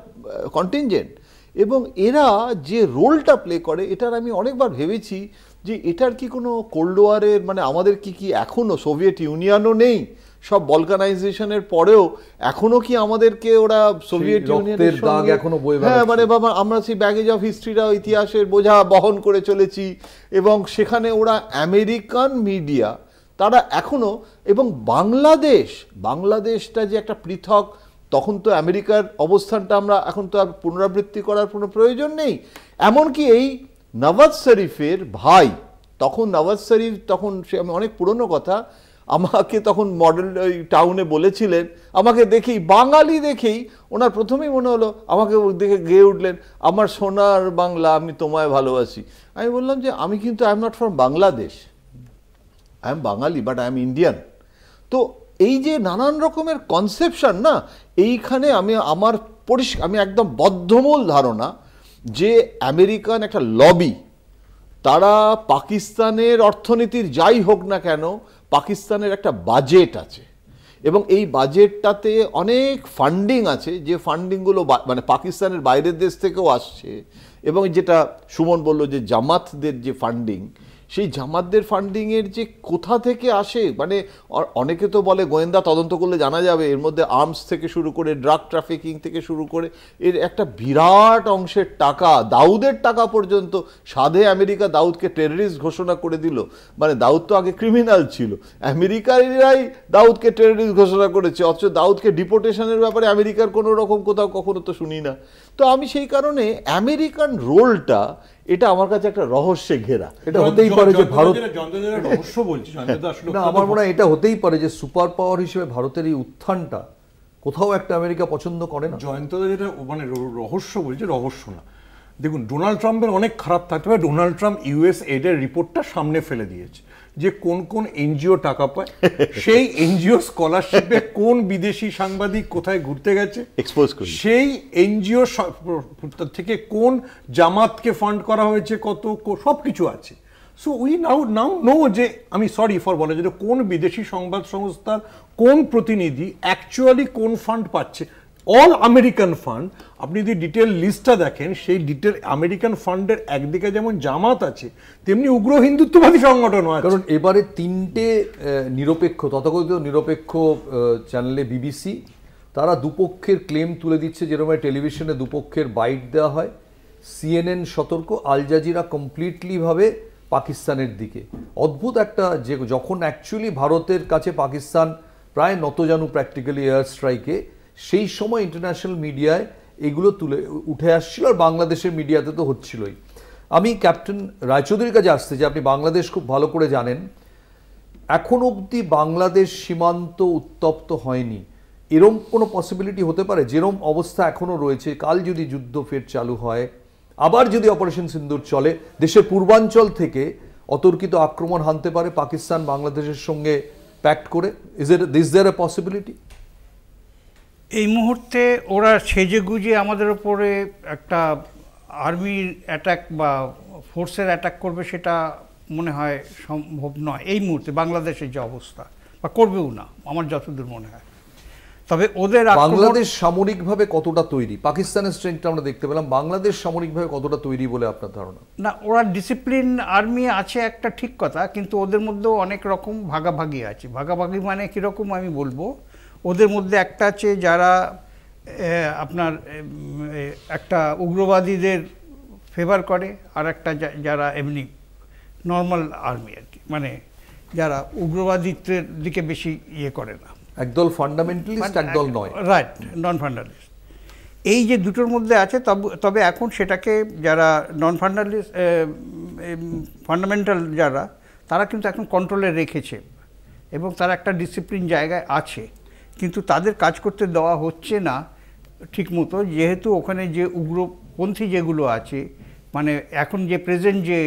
কন্টিনজেন্ট, এবং এরা যে রোলটা প্লে করে, এটার আমি অনেকবার ভেবেছি যে এটার কি কোনো কোল্ড ওয়ারের আমাদের কি এখনও সোভিয়েত ইউনিয়নও নেই, সব বলকানাইজেশনের পরেও এখনো কি আমাদেরকে ওরা সোভিয়েত ইউনিয়নের সঙ্গে, হ্যাঁ বাবা, আমরা সেই ব্যাগেজ অফ হিস্ট্রিটা, ইতিহাসের বোঝা বহন করে চলেছি, এবং সেখানে ওরা আমেরিকান মিডিয়া তারা এখনো, এবং বাংলাদেশটা যে একটা পৃথক, তখন তো আমেরিকার অবস্থানটা আমরা এখন তো আর পুনরাবৃত্তি করার কোনো প্রয়োজন নেই। এমনকি এই নওয়াজ শরীফের ভাই, তখন নওয়াজ শরীফ, তখন সে, আমি অনেক পুরনো কথা, আমাকে তখন মডেল ওই টাউনে বলেছিলেন, আমাকে দেখেই, বাঙালি দেখেই ওনার প্রথমেই মনে হলো, আমাকে দেখে গেয়ে উঠলেন, আমার সোনার বাংলা, আমি তোমায় ভালোবাসি। আমি বললাম যে আমি কিন্তু I am not from Bangladesh, I am Bangali, but I am Indian. তো এই যে নানান রকমের কনসেপশন না, এইখানে আমি একদম বদ্ধমূল ধারণা যে আমেরিকান একটা লবি, তারা পাকিস্তানের অর্থনীতির যাই হোক না কেন, পাকিস্তানের একটা বাজেট আছে, এবং এই বাজেটটাতে অনেক ফান্ডিং আছে, যে ফান্ডিংগুলো পাকিস্তানের বাইরের দেশ থেকেও আসছে, এবং যেটা সুমন বলল যে জামাতদের যে ফান্ডিং, সেই জামাতদের ফান্ডিংয়ের যে কোথা থেকে আসে, মানে অনেকে তো বলে গোয়েন্দা তদন্ত করলে জানা যাবে, এর মধ্যে আর্মস থেকে শুরু করে ড্রাগ ট্রাফিকিং থেকে শুরু করে এর একটা বিরাট অংশের টাকা, দাউদের টাকা পর্যন্ত। সাধে আমেরিকা দাউদকে টেররিস্ট ঘোষণা করে দিল, মানে দাউদ তো আগে ক্রিমিনাল ছিল, আমেরিকারাই দাউদকে টেররিস্ট ঘোষণা করেছে, অথচ দাউদকে ডিপোর্টেশনের ব্যাপারে আমেরিকার কোনো রকম কোথাও কখনো তো শুনি না। তো আমি সেই কারণে আমেরিকান রোলটা, এটা আমার কাছে একটা রহস্যে ঘেরা। এটা হতেই পারে যে ভারত, রহস্য বলছি না আমার মনে হয় এটা হতেই পারে যে সুপার পাওয়ার হিসেবে ভারতের এই উত্থানটা কোথাও একটা আমেরিকা পছন্দ করে না। জয়ন্তদা যেটা মানে রহস্য বলছে, রহস্য না। দেখুন, ডোনাল্ড ট্রাম্পের অনেক খারাপ থাকতে পারে, ডোনাল্ড ট্রাম্প ইউএস এডের রিপোর্টটা সামনে ফেলে দিয়েছে যে কোন কোন এনজিও টাকা পায়, সেই এনজিও স্কলারশিপে কোন বিদেশি সাংবাদিক কোথায় ঘুরতে গেছে এক্সপোজ করি, সেই এনজিও থেকে কোন জামাতকে ফান্ড করা হয়েছে, কত সব কিছু আছে। সো উই নাও নো যে, আমি সরি ফর বলা যে কোন বিদেশি সংবাদ সংস্থার কোন প্রতিনিধি অ্যাকচুয়ালি কোন ফান্ড পাচ্ছে। অল আমেরিকান ফান্ড, আপনি যদি ডিটেল লিস্টটা দেখেন, সেই ডিটেল আমেরিকান ফান্ডের একদিকে যেমন জামাত আছে, তেমনি উগ্র হিন্দুত্ববাদী সংগঠনও আছে। কারণ এবারে তিনটে নিরপেক্ষ, তথাকথিত নিরপেক্ষ চ্যানেলে বিবিসি, তারা দুপক্ষের ক্লেম তুলে দিচ্ছে, যেরকম টেলিভিশনে দুপক্ষের বাইট দেওয়া হয়। সিএনএন সতর্ক, আল জাজিরা কমপ্লিটলি ভাবে পাকিস্তানের দিকে। অদ্ভুত একটা, যে যখন অ্যাকচুয়ালি ভারতের কাছে পাকিস্তান প্রায় নতজানু প্র্যাকটিক্যালি এয়ার স্ট্রাইকে, সেই সময় ইন্টারন্যাশনাল মিডিয়ায় এগুলো তুলে উঠে আসছিল, আর বাংলাদেশের মিডিয়াতে তো হচ্ছিলই। আমি ক্যাপ্টেন রায়চৌধুরীর কাছে আসতে চাই, আপনি বাংলাদেশ খুব ভালো করে জানেন। এখন অবধি বাংলাদেশ সীমান্ত উত্তপ্ত হয়নি, এরম কোনো পসিবিলিটি হতে পারে? যেরম অবস্থা এখনও রয়েছে, কাল যদি যুদ্ধ ফের চালু হয়, আবার যদি অপারেশন সিন্দুর চলে, দেশের পূর্বাঞ্চল থেকে অতর্কিত আক্রমণ হানতে পারে পাকিস্তান বাংলাদেশের সঙ্গে প্যাক্ট করে। Is there a possibility? এই মুহূর্তে ওরা সেজে গুজে আমাদের ওপরে একটা আর্মির অ্যাটাক বা ফোর্সের অ্যাটাক করবে, সেটা মনে হয় সম্ভব নয় এই মুহূর্তে বাংলাদেশের যে অবস্থা, বা করবেও না আমার যতদূর মনে হয়। তবে ওদের বাংলাদেশ সামরিকভাবে কতটা তৈরি? পাকিস্তানের স্ট্রেংথটা আমরা দেখতে পেলাম, বাংলাদেশ সামরিকভাবে কতটা তৈরি বলে আপনার ধারণা? না, ওরা ডিসিপ্লিন আর্মি আছে একটা ঠিক কথা, কিন্তু ওদের মধ্যেও অনেক রকম ভাগাভাগি আছে। ভাগাভাগি মানে কীরকম আমি বলবো, ওদের মধ্যে একটা আছে যারা আপনার একটা উগ্রবাদীদের ফেভার করে, আর একটা যারা এমনি নর্মাল আর্মি আর কি, মানে যারা উগ্রবাদীদের দিকে বেশি ইয়ে করে না। একদল ফান্ডামেন্টালিস্ট, একদল নয়, রাইট, নন ফান্ডামেন্টালিস্ট। এই যে দুটোর মধ্যে আছে, তবে এখন সেটাকে যারা নন ফান্ডামেন্টাল যারা, তারা কিন্তু এখন কন্ট্রোলে রেখেছে এবং তারা একটা ডিসিপ্লিন জায়গায় আছে, কিন্তু তাদের কাজ করতে দেওয়া হচ্ছে না ঠিকমতো, যেহেতু ওখানে যে উগ্রপন্থী যেগুলো আছে, মানে এখন যে প্রেজেন্ট যে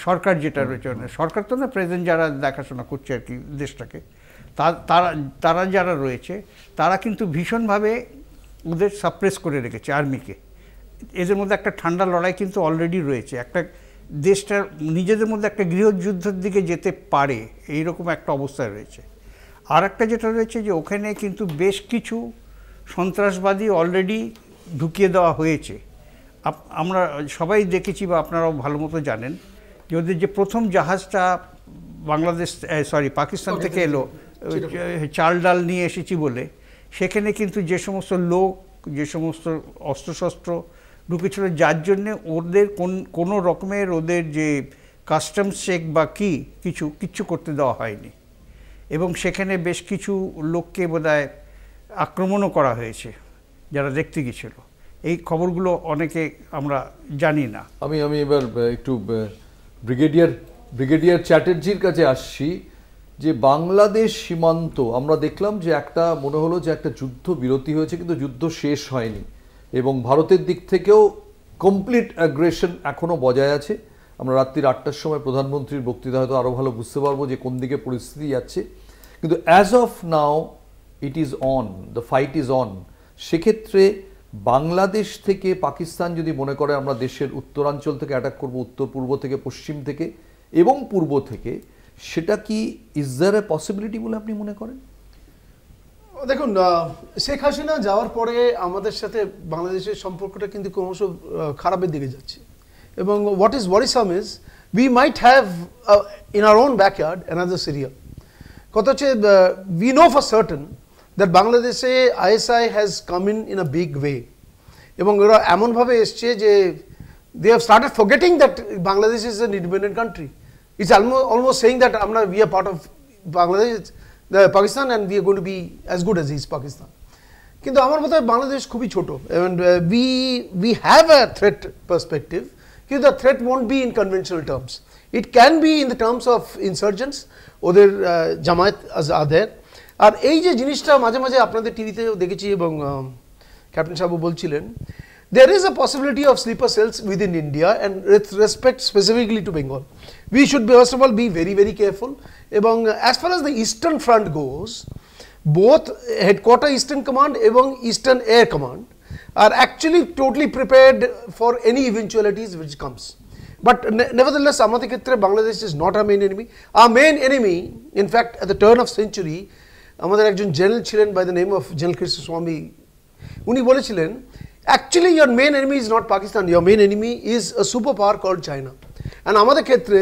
সরকার যেটা রয়েছে, সরকার তো না, প্রেজেন্ট যারা দেখাশোনা করছে আর কি দেশটাকে, তারা যারা রয়েছে, তারা কিন্তু ভীষণভাবে ওদের সাপ্রেস করে রেখেছে আর্মিকে। এদের মধ্যে একটা ঠান্ডা লড়াই কিন্তু অলরেডি রয়েছে, একটা দেশটার নিজেদের মধ্যে একটা গৃহযুদ্ধের দিকে যেতে পারে এইরকম একটা অবস্থায় রয়েছে। আর একটা যেটা রয়েছে যে ওখানে কিন্তু বেশ কিছু সন্ত্রাসবাদী অলরেডি ঢুকিয়ে দেওয়া হয়েছে। আমরা সবাই দেখেছি বা আপনারাও ভালো মতো জানেন যে ওদের যে প্রথম জাহাজটা পাকিস্তান থেকে এলো, চাল ডাল নিয়ে এসেছি বলে, সেখানে কিন্তু যে সমস্ত লোক, যে সমস্ত অস্ত্রশস্ত্র ঢুকেছিল, যার জন্যে ওদের কোনো রকমের ওদের যে কাস্টমস চেক বা কিচ্ছু করতে দেওয়া হয়নি, এবং সেখানে বেশ কিছু লোককে বোধহয় আক্রমণও করা হয়েছে যারা দেখতে গিয়েছিল। এই খবরগুলো অনেকে আমরা জানি না। আমি এবার একটু ব্রিগেডিয়ার চ্যাটার্জির কাছে আসছি, যে বাংলাদেশ সীমান্ত আমরা দেখলাম যে একটা মনে হলো যে একটা যুদ্ধ বিরতি হয়েছে, কিন্তু যুদ্ধ শেষ হয়নি, এবং ভারতের দিক থেকেও কমপ্লিট অ্যাগ্রেশন এখনও বজায় আছে। আমরা রাত্রির 8টার সময় প্রধানমন্ত্রীর বক্তৃতা হয়তো আরও ভালো বুঝতে পারবো যে কোন দিকে পরিস্থিতি যাচ্ছে, কিন্তু as of now it is on, the fight is on. সেক্ষেত্রে বাংলাদেশ থেকে পাকিস্তান যদি মনে করে আমরা দেশের উত্তরাঞ্চল থেকে অ্যাটাক করবো, উত্তর পূর্ব থেকে, পশ্চিম থেকে এবং পূর্ব থেকে, সেটা কি ইজ দেয়ার এ পসিবিলিটি বলে আপনি মনে করেন? দেখুন, শেখ হাসিনা যাওয়ার পরে আমাদের সাথে বাংলাদেশের সম্পর্কটা কিন্তু ক্রমশ খারাপের দিকে যাচ্ছে, এবং what is worrisome is we might have in our own backyard another Syria. কথা হচ্ছে we know for certain that বাংলাদেশে ISI has come in a big way এবং ওরা এমনভাবে এসছে যে they have started forgetting that Bangladesh is an independent country. It's almost saying that we are part of Bangladesh, Pakistan, and we are going to be as good as is Pakistan. কিন্তু আমার মতে বাংলাদেশ খুবই ছোট and we have a threat perspective, কিন্তু the threat won't be in conventional terms. It can be in the terms of insurgents, ওদের Jamaat are there. আর এই যে জিনিসটা মাঝে মাঝে আপনাদের টিভিতেও দেখেছি এবং ক্যাপ্টেন সাহেব বলছিলেন, there is a possibility of sleeper cells within India and with respect specifically to Bengal. We should first of all be very, very careful. এবং as far as the Eastern Front goes, both Headquarter Eastern Command এবং Eastern Air Command are actually totally prepared for any eventualities which comes. But nevertheless, আমাদের ক্ষেত্রে Bangladesh is not our main enemy. Our main enemy, in fact, at the turn of century, আমাদের একজন general ছিলেন by the name of General Krishnaswamy. উনি বলেছিলেন, actually your main enemy is not Pakistan, your main enemy is a superpower called China. And আমাদের ক্ষেত্রে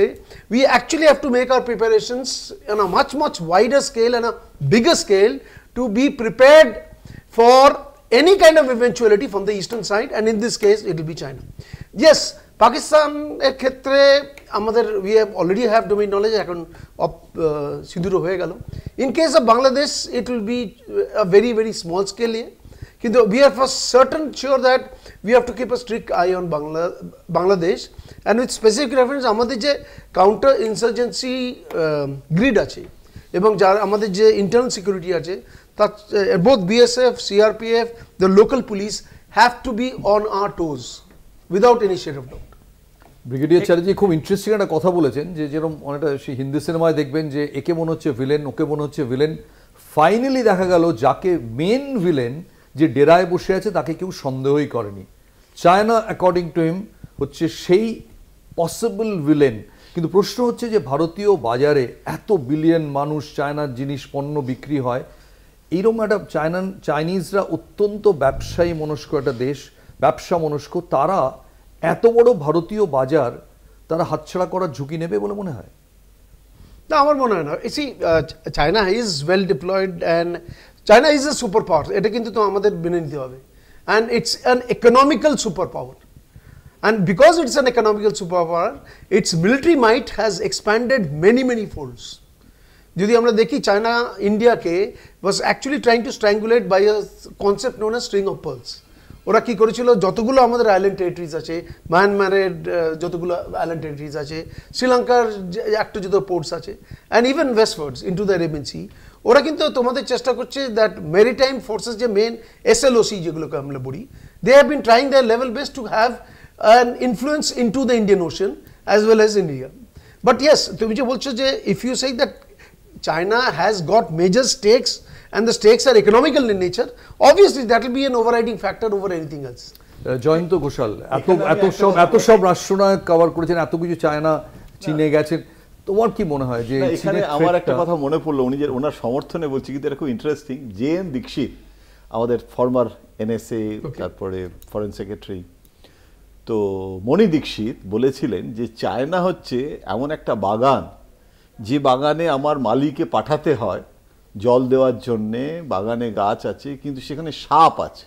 we actually have to make our preparations on a much, much wider scale and a bigger scale to be prepared for any kind of eventuality from the eastern side, and in this case it will be China. Yes, Pakistan এর ক্ষেত্রে আমাদের we have already have domain knowledge, এখন সিঁদুর হয়ে গেল. In case of Bangladesh it will be a very, very small scale here. কিন্তু we are for certain sure that we have to keep a strict eye on Bangladesh, and with specific reference আমাদের যে counter insurgency grid আছে এবং যার আমাদের যে internal security আছে, that both BSF, CRPF, the local police have to be on our toes without any shade of doubt. Brigadier Chatterjee খুব interesting একটা কথা বলেছেন যে যেরকম অনেকটা সেই হিন্দি সিনেমায় দেখবেন যে একে মনে হচ্ছে ভিলেন, ওকে মনে হচ্ছে ভিলেন, ফাইনালি দেখা গেল যাকে মেন ভিলেন যে ডেরায় বসে আছে তাকে কেউ সন্দেহই করেনি। চায়না অ্যাকর্ডিং টু হিম হচ্ছে সেই পসিবল ভিলেন। কিন্তু প্রশ্ন হচ্ছে যে ভারতীয় বাজারে এত বিলিয়ন মানুষ, চায়নার জিনিস পণ্য বিক্রি হয়, এইরকম একটা চাইনিজরা অত্যন্ত ব্যবসায়ী মনস্ক একটা দেশ, ব্যবসা মনস্ক, তারা এত বড় ভারতীয় বাজার তারা হাতছাড়া করার ঝুঁকি নেবে বলে মনে হয়? না, আমার মনে হয় না। China is well diploid and China is a superpower. এটা কিন্তু তো আমাদের মেনে নিতে হবে, and it's an economical superpower, and because it's an economical superpower, its military might has expanded many folds. যদি আমরা দেখি, চায়না ইন্ডিয়াকে was actually trying to strangulate by a concept known as string of pearls. ওরা কি করেছিল, যতগুলো আমাদের island territories আছে, মায়ানমারের যতগুলো আইল্যান্ড টেরিটরিজ আছে, শ্রীলঙ্কার একটা যত পোর্টস আছে, and even westwards into the Arabian Sea, ওরা কিন্তু তোমাদের চেষ্টা করছে দ্যাট মেরিটাইম ফোর্সেস যে মেন SLOC যেগুলোকে আমরা বলি, they have been trying their level best to have an influence into the Indian Ocean as well as India. But yes, তুমি যে বলছো যে if you say that China has got major stakes and the stakes are economical in nature, obviously that will be an overriding factor over anything else. Jayanta Ghoshal, এত সব রাষ্ট্রনায়ক cover করেছেন, এত কিছু চায়না চীনে গেছেন, তোমার কি মনে হয় যে এখানে আমার একটা কথা মনে পড়লো, উনি যে ওনার সমর্থনে বলছি, কিন্তু এটা খুব ইন্টারেস্টিং। JN দীক্ষিত, আমাদের ফর্মার NSA, তারপরে ফরেন সেক্রেটারি, তো মণি দীক্ষিত বলেছিলেন যে চায়না হচ্ছে এমন একটা বাগান, যে বাগানে আমার মালিকে পাঠাতে হয় জল দেওয়ার জন্যে, বাগানে গাছ আছে কিন্তু সেখানে সাপ আছে,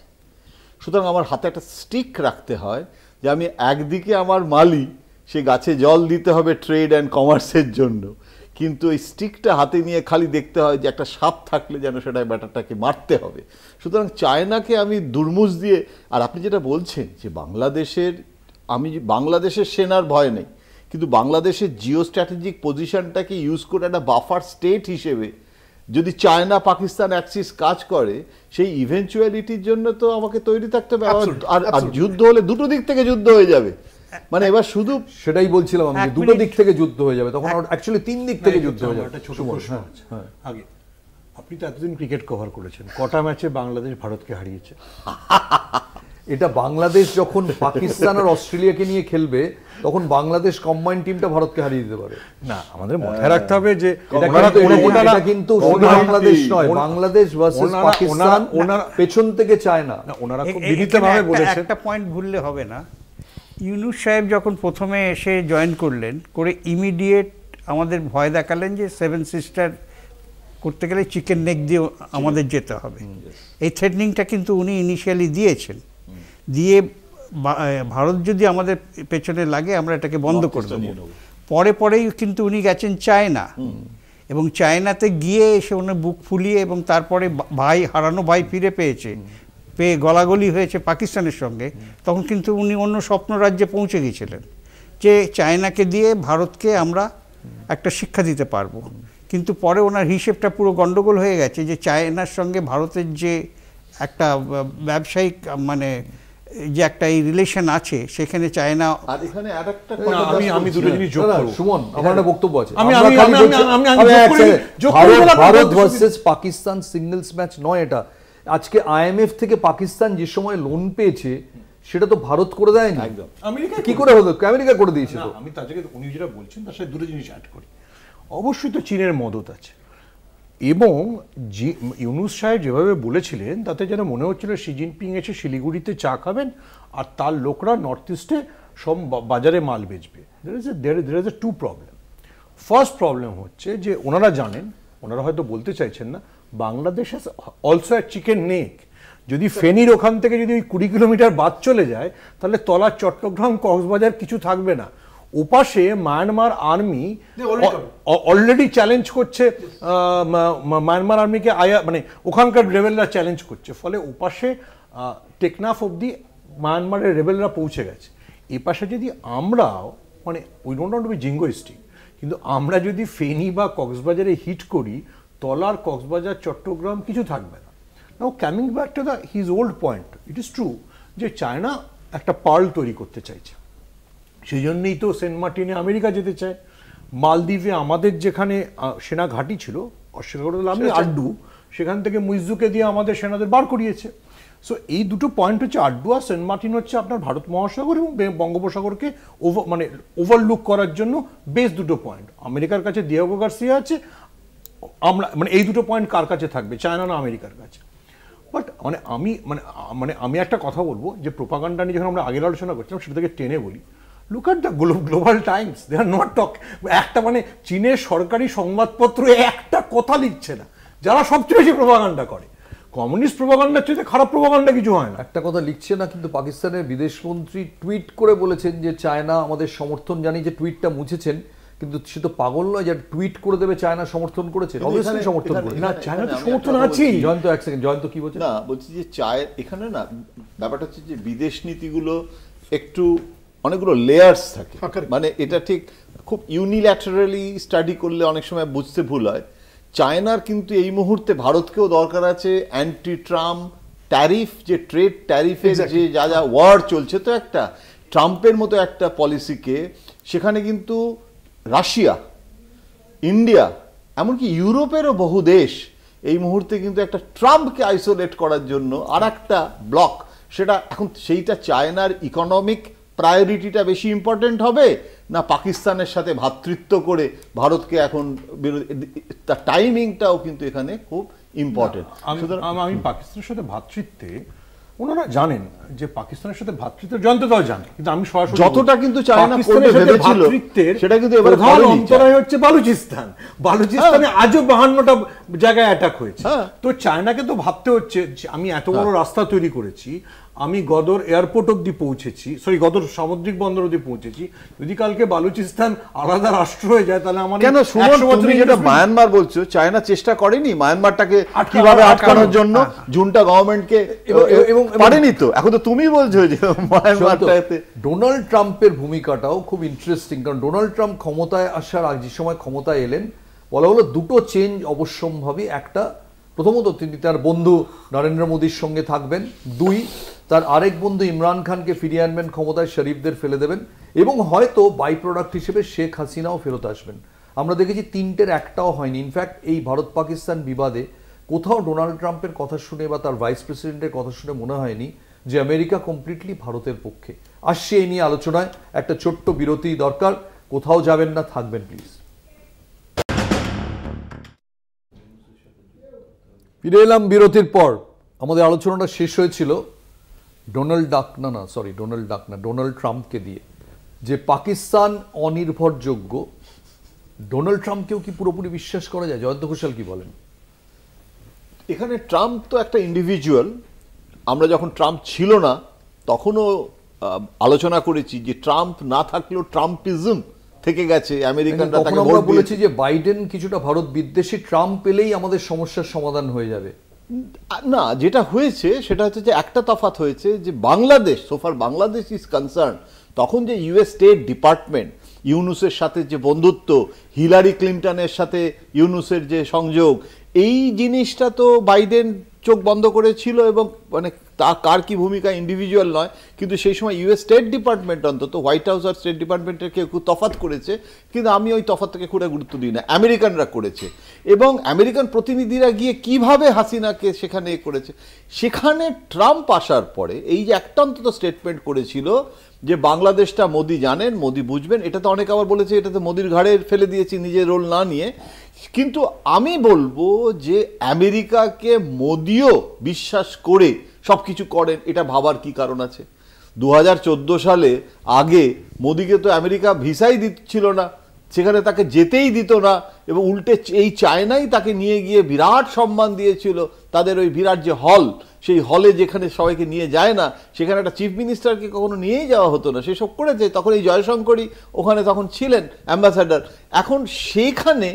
সুতরাং আমার হাতে একটা স্টিক রাখতে হয় যে আমি একদিকে আমার মালি, সে গাছে জল দিতে হবে ট্রেড অ্যান্ড কমার্সের জন্য, কিন্তু এই স্টিকটা হাতে নিয়ে খালি দেখতে হয় যে একটা সাপ থাকলে যেন সেটা ব্যাটারটাকে মারতে হবে। সুতরাং চায়নাকে আমি দুর্মুষ দিয়ে, আর আপনি যেটা বলছেন যে বাংলাদেশের সেনার ভয় নেই, কিন্তু বাংলাদেশের জিও স্ট্র্যাটেজিক পজিশনটাকে ইউজ করে একটা বাফার স্টেট হিসেবে যদি চায়না পাকিস্তান অ্যাক্সিস কাজ করে, সেই ইভেন্চুয়ালিটির জন্য তো আমাকে তৈরি থাকতে হবে। আর যুদ্ধ হলে দুটো দিক থেকে যুদ্ধ হয়ে যাবে, মানে এবার শুধু সেটাই বলছিলাম আমি, দুটো দিক থেকে যুদ্ধ হয়ে যাবে, তখন অ্যাকচুয়ালি 3 দিক থেকে যুদ্ধ হয়ে যাবে। ছোট প্রশ্ন আগে, আপনি তো এতদিন ক্রিকেট কভার করেছেন, কটা ম্যাচে বাংলাদেশ ভারতকে হারিয়েছে? এটা বাংলাদেশ যখন পাকিস্তান আর অস্ট্রেলিয়াকে নিয়ে খেলবে, তখন বাংলাদেশ কম্বাইন্ড টিমটা ভারতকে হারিয়ে দিতে পারে। না, আমাদের মাথায় রাখতে হবে যে এটা কিন্তু বাংলাদেশ নয়, বাংলাদেশ ভার্সেস পাকিস্তান, পেছন থেকে চায় না। ওনারা খুব বিনীতভাবে বলেছেন। একটা পয়েন্ট ভুললে হবে না, ইউনূস সাহেব যখন প্রথমে এসে জয়েন করলেন, করে ইমিডিয়েট আমাদের ভয় দেখালেন যে 7 সিস্টার করতে গেলে চিকেন নেক দিয়ে আমাদের যেতে হবে। এই থ্রেটনিংটা কিন্তু উনি ইনিশিয়ালি দিয়েছেন, দিয়ে ভারত যদি আমাদের পেছনে লাগে আমরা এটাকে বন্ধ করে দেবো। পরেই কিন্তু উনি গেছেন চায়না, এবং চায়নাতে গিয়ে এসে ওনার বুক ফুলিয়ে, এবং তারপরে হারানো ভাই ফিরে পেয়ে গলাগলি হয়েছে পাকিস্তানের সঙ্গে, তখন কিন্তু উনি অন্য স্বপ্ন রাজ্যে পৌঁছে গিয়েছিলেন যে চায়নাকে দিয়ে ভারতকে আমরা একটা শিক্ষা দিতে পারবো। কিন্তু পরে ওনার হিসেবটা পুরো গন্ডগোল হয়ে গেছে যে চায়নার সঙ্গে ভারতের যে একটা ব্যবসায়িক মানে যে একটা এই রিলেশন আছে, সেখানে চায়না। আর এখানে আরেকটা আমি দুটো জিনিস যোগ করব। সুমন, আমার একটা বক্তব্য আছে। Bharat versus Pakistan singles match নয় এটা। আজকে IMF থেকে পাকিস্তান যে সময় লোন পেয়েছে সেটা তো ভারত করে দেয়নি, একদম আমেরিকা কি করে হলো? আমেরিকা করে দিয়েছে। তো আমি তার জায়গায় উনি যেটা বলছেন তার সাথে দুটো জিনিস অ্যাড করি। অবশ্যই তো চীনের মদত আছে, এবং ইউনূস সাহেব যেভাবে বলেছিলেন তাতে যেন মনে হচ্ছিল শি জিনপিং এসে শিলিগুড়িতে চা খাবেন আর তার লোকরা নর্থ ইস্টে সব বাজারে মাল বেচবে। there is a two problem. First problem হচ্ছে যে ওনারা জানেন, ওনারা হয়তো বলতে চাইছেন না, Bangladesh has also a chicken neck. যদি ফেনীর ওখান থেকে যদি ওই 20 কিলোমিটার বাদ চলে যায় তাহলে তলার চট্টগ্রাম কক্সবাজার কিছু থাকবে না। ওপাশে মায়ানমার আর্মি অলরেডি চ্যালেঞ্জ করছে, মায়ানমার আর্মিকে মানে ওখানকার রেবেলরা চ্যালেঞ্জ করছে, ফলে ওপাশে টেকনাফ অব্দি মায়ানমারের রেবেলরা পৌঁছে গেছে। এপাশে যদি আমরাও মানে we don't want to be jingoistic, কিন্তু আমরা যদি ফেনী বা কক্সবাজারে হিট করি, তলার কক্সবাজার চট্টগ্রাম কিছু থাকবে না। নাও coming back to his old point, it is true যে চায়না একটা পার্ল তৈরি করতে চাইছে, সেই জন্যই তো সেন্ট মার্টিনে আমেরিকা যেতে চায়। মালদ্বীপে আমাদের যেখানে সেনা ঘাঁটি ছিল, আমি আড্ডু, সেখান থেকে মুইজুকে দিয়ে আমাদের সেনাদের বার করিয়েছে। সো এই দুটো পয়েন্ট হচ্ছে, আড্ডু আর সেন্ট মার্টিন হচ্ছে আপনার ভারত মহাসাগর এবং বঙ্গোপসাগরকে ওভারলুক করার জন্য বেশ দুটো পয়েন্ট। আমেরিকার কাছে দিয়েগো গার্সিয়া আছে, আমরা মানে এই দুটো পয়েন্ট কার কাছে থাকবে, চায়না না আমেরিকার কাছে? বাট আমি একটা কথা বলবো যে প্রোপাগান্ডা নিয়ে যখন আমরা আগের আলোচনা করছিলাম সেটা থেকে টেনে বলি, look at the Global Times, they are not talk. একটা মানে চীনের সরকারি সংবাদপত্র একটা কথা লিখছে না, যারা সবচেয়ে বেশি প্রোপাগান্ডা করে। কমিউনিস্ট প্রোপাগান্ডার চেয়ে খারাপ প্রোপাগান্ডা কিছু হয় না। একটা কথা লিখছে না, কিন্তু পাকিস্তানের বিদেশমন্ত্রী টুইট করে বলেছেন যে চায়না আমাদের সমর্থন জানি, যে টুইটটা মুছেছেন, কিন্তু সে তো পাগল নয় যে টুইট করে দেবে চায়না সমর্থন করেছে। অবশ্যই সমর্থন করেছে না, চায়না তো সমর্থন আছেই। জয়ন্ত এক সেকেন্ড, জয়ন্ত কি বলছে? না, বলছি যে এখানে না ব্যাপারটা হচ্ছে যে বিদেশ নীতিগুলো একটু অনেকগুলো লেয়ার্স থাকে, মানে এটা ঠিক খুব ইউনিল্যাটারালি স্টাডি করলে অনেক সময় বুঝতে ভুল হয়। চায়নার কিন্তু এই মুহূর্তে ভারতকেও দরকার আছে। অ্যান্টি ট্রাম্প ট্যারিফ, যে ট্রেড ট্যারিফের যে যা ওয়ার চলছে, তো একটা ট্রাম্পের মতো একটা পলিসিকে সেখানে কিন্তু রাশিয়া, ইন্ডিয়া, এমনকি ইউরোপেরও বহু দেশ এই মুহূর্তে কিন্তু একটা ট্রাম্পকে আইসোলেট করার জন্য আর একটা ব্লক, সেটা এখন সেইটা চায়নার ইকোনমিক প্রায়োরিটিটা বেশি ইম্পর্টেন্ট হবে না পাকিস্তানের সাথে ভ্রাতৃত্ব করে ভারতকে এখন তার টাইমিংটাও কিন্তু এখানে খুব ইম্পর্টেন্ট। আমি পাকিস্তানের সাথে ভ্রাতৃত্বে, ওনারা জানেন যে পাকিস্তানের সাথে ভ্রাতৃত্বের জয়ন্তটাও জানে, কিন্তু আমি সরাসরি যতটা কিন্তু চায়না করতে ভেবেছিল সেটা কিন্তু এবারে প্রধান অন্তরায় হচ্ছে বালুচিস্তান। বালুচিস্তানে আজও 52টা জায়গায় অ্যাটাক হয়েছে। তো চায়নাকে তো ভাবতে হচ্ছে আমি এত বড় রাস্তা তৈরি করেছি, আমি গদর এয়ারপোর্ট অব্দি পৌঁছেছি, গদর সামুদ্রিক বন্দর অব্দি পৌঁছেছি, যদি কালকে বালুচিস্তান আলাদা রাষ্ট্র হয়ে যায় তাহলে আমার কেন? তুমি যেটা মায়ানমার বলছো, চায়না চেষ্টা করেনি মায়ানমারটাকে কিভাবে আটকানোর জন্য? জুনটা গভর্নমেন্টকে পারেনি তো, এখন তো তুমি বলছো যে মায়ানমারটাতে। ডোনাল্ড ট্রাম্পের ভূমিকাটাও খুব ইন্টারেস্টিং, কারণ ডোনাল্ড ট্রাম্প ক্ষমতায় আসার আগে যে সময় ক্ষমতায় এলেন, বলা হলো দুটো চেঞ্জ অবশ্যম্ভাবী। একটা, প্রথমত তিনি তার বন্ধু নরেন্দ্র মোদীর সঙ্গে থাকবেন, দুই, তার আরেক বন্ধু ইমরান খানকে ফিরিয়ে আনবেন ক্ষমতায়, শরীফদের ফেলে দেবেন, এবং হয়তো বাই প্রোডাক্ট হিসেবে শেখ হাসিনাও ফেরত আসবেন। আমরা দেখেছি তিনটের একটাও হয়নি। ইনফ্যাক্ট এই ভারত পাকিস্তান বিবাদে কোথাও ডোনাল্ড ট্রাম্পের কথা শুনে বা তার ভাইস প্রেসিডেন্টের কথা শুনে মনে হয়নি যে আমেরিকা কমপ্লিটলি ভারতের পক্ষে। আসছে এই নিয়ে আলোচনায়, একটা ছোট্ট বিরতি দরকার, কোথাও যাবেন না, থাকবেন প্লিজ। ফিরে এলাম বিরতির পর। আমাদের আলোচনাটা শেষ হয়েছিল ডোনাল্ড ট্রাম্পকে দিয়ে যে পাকিস্তান অনির্ভরযোগ্য, ডোনাল্ড ট্রাম্পকেও কি পুরোপুরি বিশ্বাস করা যায়? জয়ন্ত ঘোষাল কি বলেন? এখানে ট্রাম্প তো একটা ইন্ডিভিজুয়াল। আমরা যখন ট্রাম্প ছিল না তখনও আলোচনা করেছি যে ট্রাম্প না থাকলেও ট্রাম্পিজম থেকে গেছে, আমেরিকানরা তাকে আমরা বলেছি যে বাইডেন কিছুটা ভারত বিদ্বেষী, ট্রাম্প পেলেই আমাদের সমস্যার সমাধান হয়ে যাবে। না, যেটা হয়েছে সেটা হচ্ছে যে একটা তফাৎ হয়েছে যে বাংলাদেশ, সোফার বাংলাদেশ ইজ কনসার্ন, তখন যে ইউএস স্টেট ডিপার্টমেন্ট ইউনুসের সাথে যে বন্ধুত্ব, হিলারি ক্লিন্টনের সাথে ইউনুসের যে সংযোগ, এই জিনিসটা তো বাইডেন চোখ বন্ধ করেছিল এবং মানে কার কি ভূমিকা ইন্ডিভিজুয়াল নয়, কিন্তু সেই সময় ইউএস স্টেট ডিপার্টমেন্ট, অন্তত হোয়াইট হাউস আর স্টেট ডিপার্টমেন্টের কেউ তফাৎ করেছে, কিন্তু আমি ওই তফাৎটাকে খুব গুরুত্ব দিই না। আমেরিকানরা করেছে এবং আমেরিকান প্রতিনিধিরা গিয়ে কিভাবে হাসিনাকে সেখানে করেছে। সেখানে ট্রাম্প আসার পরে এই যে একটা অন্তত স্টেটমেন্ট করেছিল যে বাংলাদেশটা মোদি জানেন, মোদি বুঝবেন, এটা তো অনেকে আবার বলেছে এটাতে মোদির ঘাড়ে ফেলে দিয়েছি নিজের রোল না নিয়ে। কিন্তু আমি বলবো যে আমেরিকাকে মোদিও বিশ্বাস করে সব কিছু করেন, এটা ভাবার কি কারণ আছে? 2014 সালে আগে মোদিকে তো আমেরিকা ভিসাই দিচ্ছিল না, সেখানে তাকে যেতেই দিত না, এবং উল্টে এই চায়নাই তাকে নিয়ে গিয়ে বিরাট সম্মান দিয়েছিল। তাদের ওই বিরাট যে হল, সেই হলে যেখানে সবাইকে নিয়ে যায় না, সেখানে একটা চিফ মিনিস্টারকে কখনো নিয়েই যাওয়া হতো না, সেসব করেছে। তখন এই জয়শঙ্করই ওখানে তখন ছিলেন অ্যাম্বাসাডার। এখন সেইখানে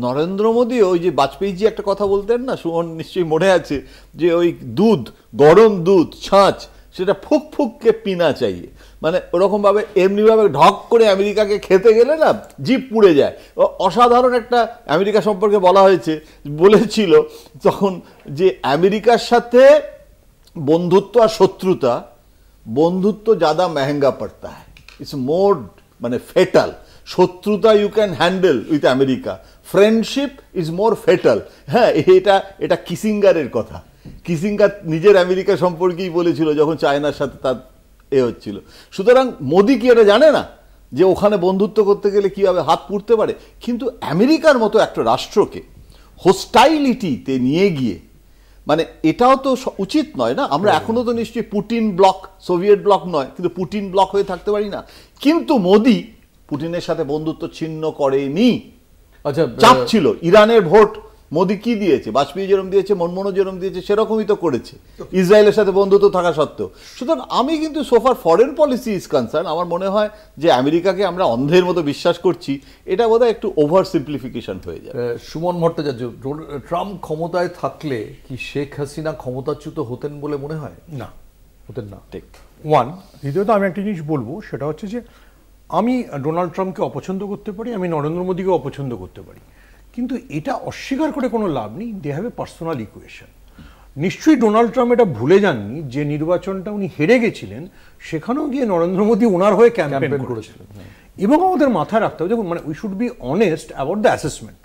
নরেন্দ্র মোদীও ওই যে বাজপেয়ীজি একটা কথা বলতেন না, সুমন নিশ্চয়ই মনে আছে, যে ওই দুধ, গরম দুধ ছাঁচ, সেটা ফুক ফুককে পিনা চাইয়ে, মানে ওরকমভাবে এমনিভাবে ঢক করে আমেরিকাকে খেতে গেলে না জিভ পুড়ে যায়। অসাধারণ একটা আমেরিকা সম্পর্কে বলা হয়েছে, বলেছিল তখন যে আমেরিকার সাথে বন্ধুত্ব আর শত্রুতা, বন্ধুত্ব ज़्यादा महंगा पड़ता है, इट्स मोर মানে ফেটাল। শত্রুতা you can handle with America, friendship is more fatal. হ্যাঁ, এটা কিসিঙ্গারের কথা। কিসিঙ্গার নিজের আমেরিকা সম্পর্কেই বলেছিল যখন চায়নার সাথে তার হচ্ছিল। সুতরাং মোদি কি এটা জানে না যে ওখানে বন্ধুত্ব করতে গেলে কীভাবে হাত পুড়তে পারে? কিন্তু আমেরিকার মতো একটা রাষ্ট্রকে হোস্টাইলিটিতে নিয়ে গিয়ে, মানে এটাও তো উচিত নয় না। আমরা এখনো তো নিশ্চয়ই পুটিন ব্লক, সোভিয়েত ব্লক নয়, কিন্তু পুটিন ব্লক হয়ে থাকতে পারি না। কিন্তু মোদি পুটিনের সাথে বন্ধুত্ব ছিন্ন করেনি। আচ্ছা, চাপ ছিল। ইরানের ভোট মোদি কি দিয়েছে? বাজপেয়ী যেরকম দিয়েছে, মনমোহন যেরকম দিয়েছে, সেরকমই তো করেছে ইসরায়েলের সাথে বন্ধুত্ব থাকা সত্ত্বেও। সুতরাং আমি কিন্তু সোফার ফরেন পলিসি ইজ কনসার্ন, আমার মনে হয় যে আমেরিকাকে আমরা অন্ধের মতো বিশ্বাস করছি, এটা বোধহয় একটু ওভার সিম্পলিফিকেশন হয়ে যায়। সুমন ভট্টাচার্য, ট্রাম্প ক্ষমতায় থাকলে কি শেখ হাসিনা ক্ষমতাচ্যুত হতেন বলে মনে হয়? না, হতেন না। ঠিক। ওয়ান। দ্বিতীয়ত আমি একটা জিনিস বলবো, সেটা হচ্ছে যে আমি ডোনাল্ড ট্রাম্পকে অপছন্দ করতে পারি, আমি নরেন্দ্র মোদীকে অপছন্দ করতে পারি, কিন্তু এটা অস্বীকার করে কোনো লাভ নেই। They have a personal equation. নিশ্চয়ই ডোনাল্ড ট্রাম্প এটা ভুলে যাননি যে নির্বাচনটা উনি হেরে গেছিলেন, সেখানেও গিয়ে নরেন্দ্র মোদী ওনার হয়ে ক্যাম্পেইন করেছিলেন। এবং আমাদের মাথায় রাখতে হবে, দেখুন, মানে we should be honest about the assessment.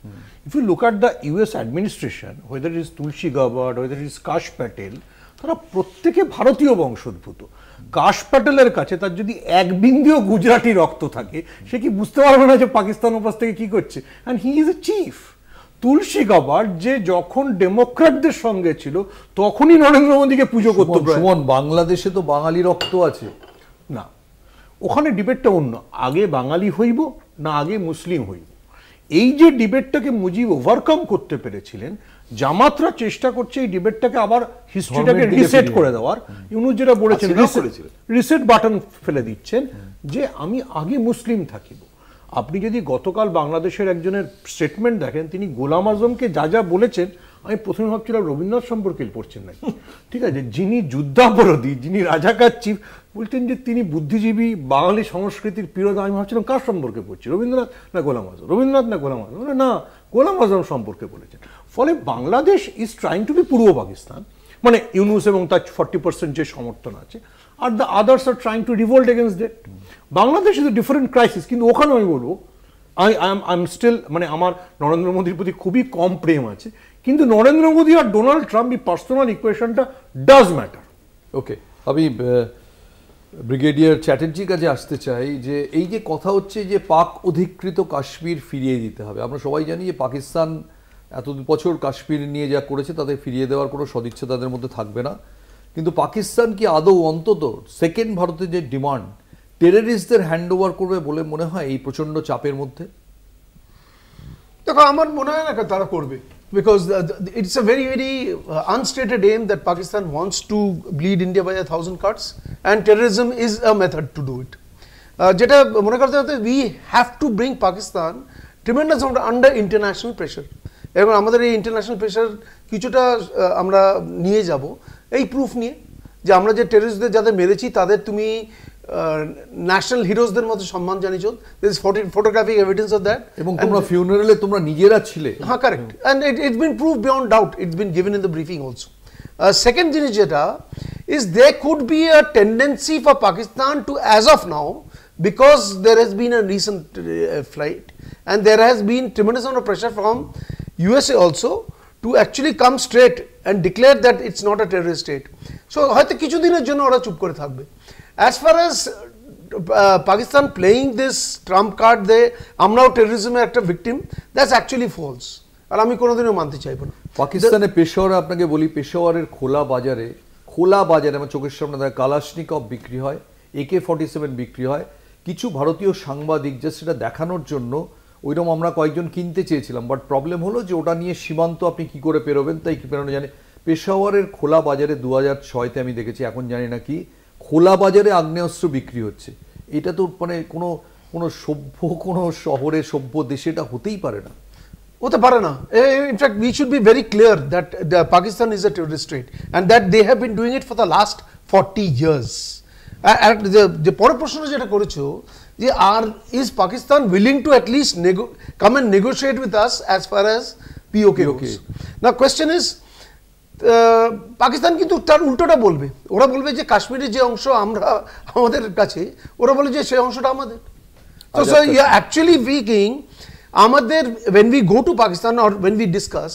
If you look at the US administration, whether is Tulsi Gabbard, whether is Kash Patel, তারা প্রত্যেকে ভারতীয় বংশোদ্ভূত। কাশ প্যাটেলের কাছে তার যদি এক বিন্দুও গুজরাটি রক্ত থাকে, সে কি বুঝতে পারবে না যে পাকিস্তান উপাস থেকে কি করছে? And he is a chief. Tulsi Gabbard যে যখন ডেমোক্র্যাটদের সঙ্গে ছিল, তখনই নরেন্দ্র মোদীকে পুজো করতো। বাংলাদেশে তো বাঙালি রক্ত আছে না, ওখানে ডিবেটটা অন্য। আগে বাঙালি হইব না আগে মুসলিম হইব, এই যে ডিবেটটাকে মুজিব ওভারকাম করতে পেরেছিলেন, জামাতরা চেষ্টা করছে এই ডিবেটটাকে আবার হিস্ট্রিটাকে রিসেট করে দেওয়ার। ইউনুস যেটা বলেছেন, রিসেট বাটন ফেলে দিচ্ছেন যে আমি আগে মুসলিম থাকিব। আপনি যদি গতকাল বাংলাদেশের একজনের স্টেটমেন্ট দেখেন, তিনি গোলাম আজমকে যা যা বলেছেন, আমি প্রথমে ভাবছিলাম রবীন্দ্রনাথ সম্পর্কে পড়ছেন নাকি। ঠিক আছে, যিনি যুদ্ধাপরাধী, যিনি রাজাকার চিফ, বলছেন যে তিনি বুদ্ধিজীবী, বাঙালি সংস্কৃতির প্রিয়। আমি ভাবছিলাম কার সম্পর্কে পড়ছি, রবীন্দ্রনাথ না গোলাম আজম? রবীন্দ্রনাথ না গোলাম আজম? না, গোলাম আজম সম্পর্কে বলেছেন। ফলে Bangladesh is trying to be পূর্ব পাকিস্তান, মানে ইউনুস এবং তার 40% যে সমর্থন আছে, are the others are trying to revolt against that. Bangladesh is a different crisis. কিন্তু ওখানে আমি বলবো আই এম স্টিল, মানে আমার নরেন্দ্র মোদীর প্রতি খুবই কম প্রেম আছে, কিন্তু নরেন্দ্র মোদী আর ডোনাল্ড ট্রাম্প এই পার্সোনাল ইকুয়েশনটা ডাজ ম্যাটার। ওকে, আমি ব্রিগেডিয়ার চ্যাটার্জির কাছে আসতে চাই যে এই যে কথা হচ্ছে যে পাক অধিকৃত কাশ্মীর ফিরিয়ে দিতে হবে, আমরা সবাই জানি যে পাকিস্তান এত বছর কাশ্মীর নিয়ে যা করেছে তাদের ফিরিয়ে দেওয়ার কোনো সদিচ্ছা তাদের মধ্যে থাকবে না। কিন্তু পাকিস্তান কি আদৌ অন্তত সেকেন্ড ভারতের যে ডিমান্ড টেররিস্টদের হ্যান্ড ওভার করবে বলে মনে হয় এই প্রচন্ড চাপের মধ্যে? দেখো আমার মনে হয় না তারা করবে, because it's a very unstated aim that Pakistan wants to bleed India by 1,000 cuts, and terrorism is a method to do it. যেটা মনে করতে হতে we have to bring Pakistan tremendous amount under international pressure, এবং আমাদের এই international pressure কিছুটা আমরা নিয়ে যাব এই প্রুফ নিয়ে যে আমরা যে টেররিস্টদের যাদের মেরেছি তাদের তুমি ন্যাশনাল হিরোজদের মতো সম্মান জানিয়েছো, there is photographic evidence of that, এবং তোমরা ফিউনারেলে তোমরা নিজেরা ছিলে। হ্যাঁ, correct, and it's been proved beyond doubt, it's been given in the briefing also. Second জিনিস যেটা is there could be a tendency for Pakistan to, as of now, because there has been a recent flight and there has been tremendous amount of pressure from USA also to actually come straight and declare that it's not a terrorist state. So হয়তো কিছুদিনের জন্য ওরা চুপ করে থাকবে। As far as Pakistan playing this trump card, আমরাও টেররিজমের একটা victim, that's actually false, আর আমি কোনোদিনও মানতে চাইবো না। পাকিস্তানে পেশোয়ারে আপনাকে বলি, পেশোয়ারের খোলা বাজারে আমার চোখের সামনে দেখা কালাশনিকভ বিক্রি হয়, AK-47 বিক্রি হয়। কিছু ভারতীয় সাংবাদিক জাস্ট সেটা দেখানোর জন্য ওইরকম আমরা কয়েকজন কিনতে চেয়েছিলাম, বাট প্রবলেম হলো যে ওটা নিয়ে সীমান্ত আপনি কি করে পেরোবেন, তাই কি পেরোনো জানে। পেশাওয়ারের খোলা বাজারে 2006-তে আমি দেখেছি, এখন জানি না কি খোলা বাজারে আগ্নেয়াস্ত্র বিক্রি হচ্ছে। এটা তো মানে কোনো সভ্য কোনো শহরে সভ্য দেশে এটা হতেই পারে না, হতে পারে না। In fact we should be very clear that Pakistan is a terrorist state and that they have been doing it for the last 40 years. যে পরের প্রশ্ন যেটা করেছো যে is Pakistan willing to at least come and negotiate with us as far as POK goes. Now question is, Pakistan কিন্তু তার উল্টোটা বলবে, ওরা বলবে যে কাশ্মীরের যে অংশ আমাদের কাছে, ওরা বলে যে সেই অংশটা আমাদের। So actually speaking, আমাদের when we go to Pakistan or when we discuss,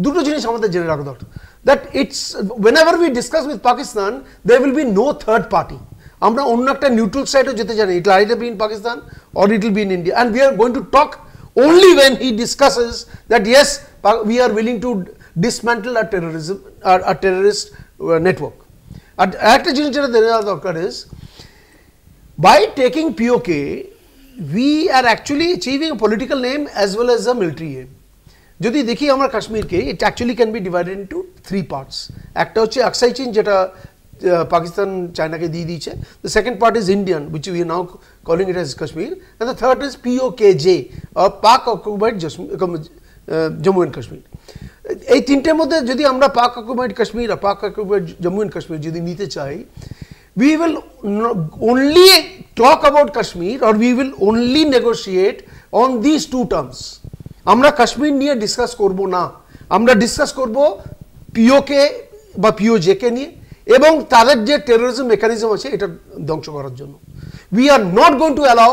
দুটো জিনিস আমাদের জেনে রাখা দরকার, that it's whenever we discuss with Pakistan there will be no third party. আমরা অন্য একটা নিউট্রাল সাইডে যেতে জানি, it will either be in Pakistan or it will be in India, and we are going to talk only when he discusses that yes, we are willing to dismantle a terrorism or a terrorist network. আর একটা জিনিস যেটা জানা দরকার is by taking POK we are actually achieving a political aim as well as a military aim. যদি দেখি আমরা কাশ্মীরকে, it actually can be divided into 3 parts. একটা হচ্ছে আকসাই চিন যেটা পাকিস্তান চায়নাকে দিয়ে দিয়েছে, the second part is Indian which we are now calling it as Kashmir, and the third is POKJ or Pak occupied Jammu and Kashmir. এই তিনটের মধ্যে যদি আমরা পাক অকুপাইড কাশ্মীর আর পাক অকুপাইড জম্মু অ্যান্ড কাশ্মীর যদি নিতে চাই, we will only talk about Kashmir or we will only negotiate on these 2 terms. আমরা কাশ্মীর নিয়ে ডিসকাস করব না, আমরা ডিসকাস করব POK বা POJ কে নিয়ে এবং তাদের যে টেররিজম মেকানিজম আছে এটা ধ্বংস করার জন্য। We are not going to allow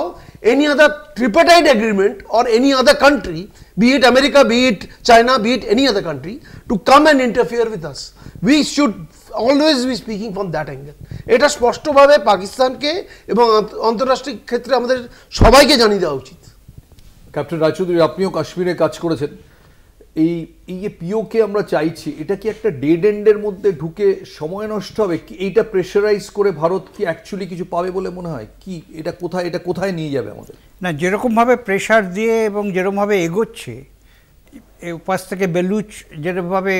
any other tripartite agreement or any other country, be it America, be it China, be it any other country, to come and interfere with us. We should always be speaking from that angle. এটা স্পষ্টভাবে পাকিস্তানকে এবং আন্তর্জাতিক ক্ষেত্রে আমাদের সবাইকে জানিয়ে দেওয়া উচিত। ক্যাপ্টেন রায়চৌধুরী, আপনিও কাশ্মীরে কাজ করেছেন, এই যে POK আমরা চাইছি, এটা কি একটা ডেড এন্ডের মধ্যে ঢুকে সময় নষ্ট হবে? এইটা প্রেশারাইজ করে ভারত কি অ্যাকচুয়ালি কিছু পাবে বলে মনে হয়? কি এটা কোথায় নিয়ে যাবে আমাদের? না, যেরকমভাবে প্রেশার দিয়ে এবং যেরকমভাবে এগোচ্ছে, এই পাশ থেকে বেলুচ যেরকমভাবে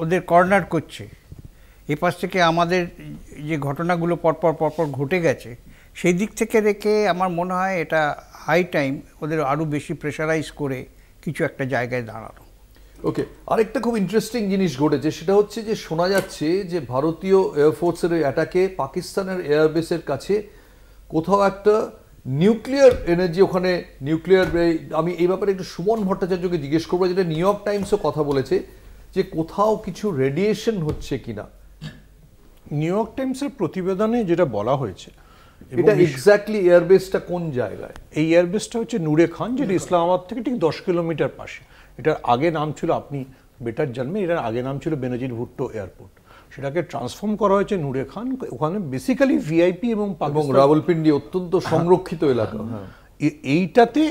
ওদের কর্নার করছে, এই পাশ থেকে আমাদের যে ঘটনাগুলো পরপর ঘটে গেছে, সেই দিক থেকে দেখে আমার মনে হয় এটা হাই টাইম ওদের আরও বেশি প্রেশারাইজ করে কিছু একটা জায়গায় দাঁড়ানো। ওকে, আরেকটা খুব ইন্টারেস্টিং জিনিস ঘটেছে, সেটা হচ্ছে যে শোনা যাচ্ছে যে ভারতীয় এয়ারফোর্সের অ্যাটাকে পাকিস্তানের এয়ারবেসের কাছে কোথাও একটা নিউক্লিয়ার এনার্জি, ওখানে নিউক্লিয়ার, আমি এই ব্যাপারে একটু সুমন ভট্টাচার্যকে জিজ্ঞেস করবো, যেটা নিউ ইয়র্ক টাইমসও কথা বলেছে যে কোথাও কিছু রেডিয়েশন হচ্ছে কিনা। নিউ ইয়র্ক টাইমসের প্রতিবেদনে যেটা বলা হয়েছে, এটা এক্স্যাক্টলি এয়ারবেসটা কোন জায়গায়? এই এয়ারবেসটা হচ্ছে নূরে খান, যেটা ইসলামাবাদ থেকে ঠিক 10 কিলোমিটার পাশে। এটার আগে নাম ছিল, আপনি বেটার জানবেন, এটার আগে নাম ছিল বেনজির ভুট্টো এয়ারপোর্ট, সেটাকে ট্রান্সফর্ম করা হয়েছে নূরে খান। ওখানে বেসিক্যালি VIP এবং রাওয়ালপিন্ডি অত্যন্ত সংরক্ষিত এলাকা, এইটাতে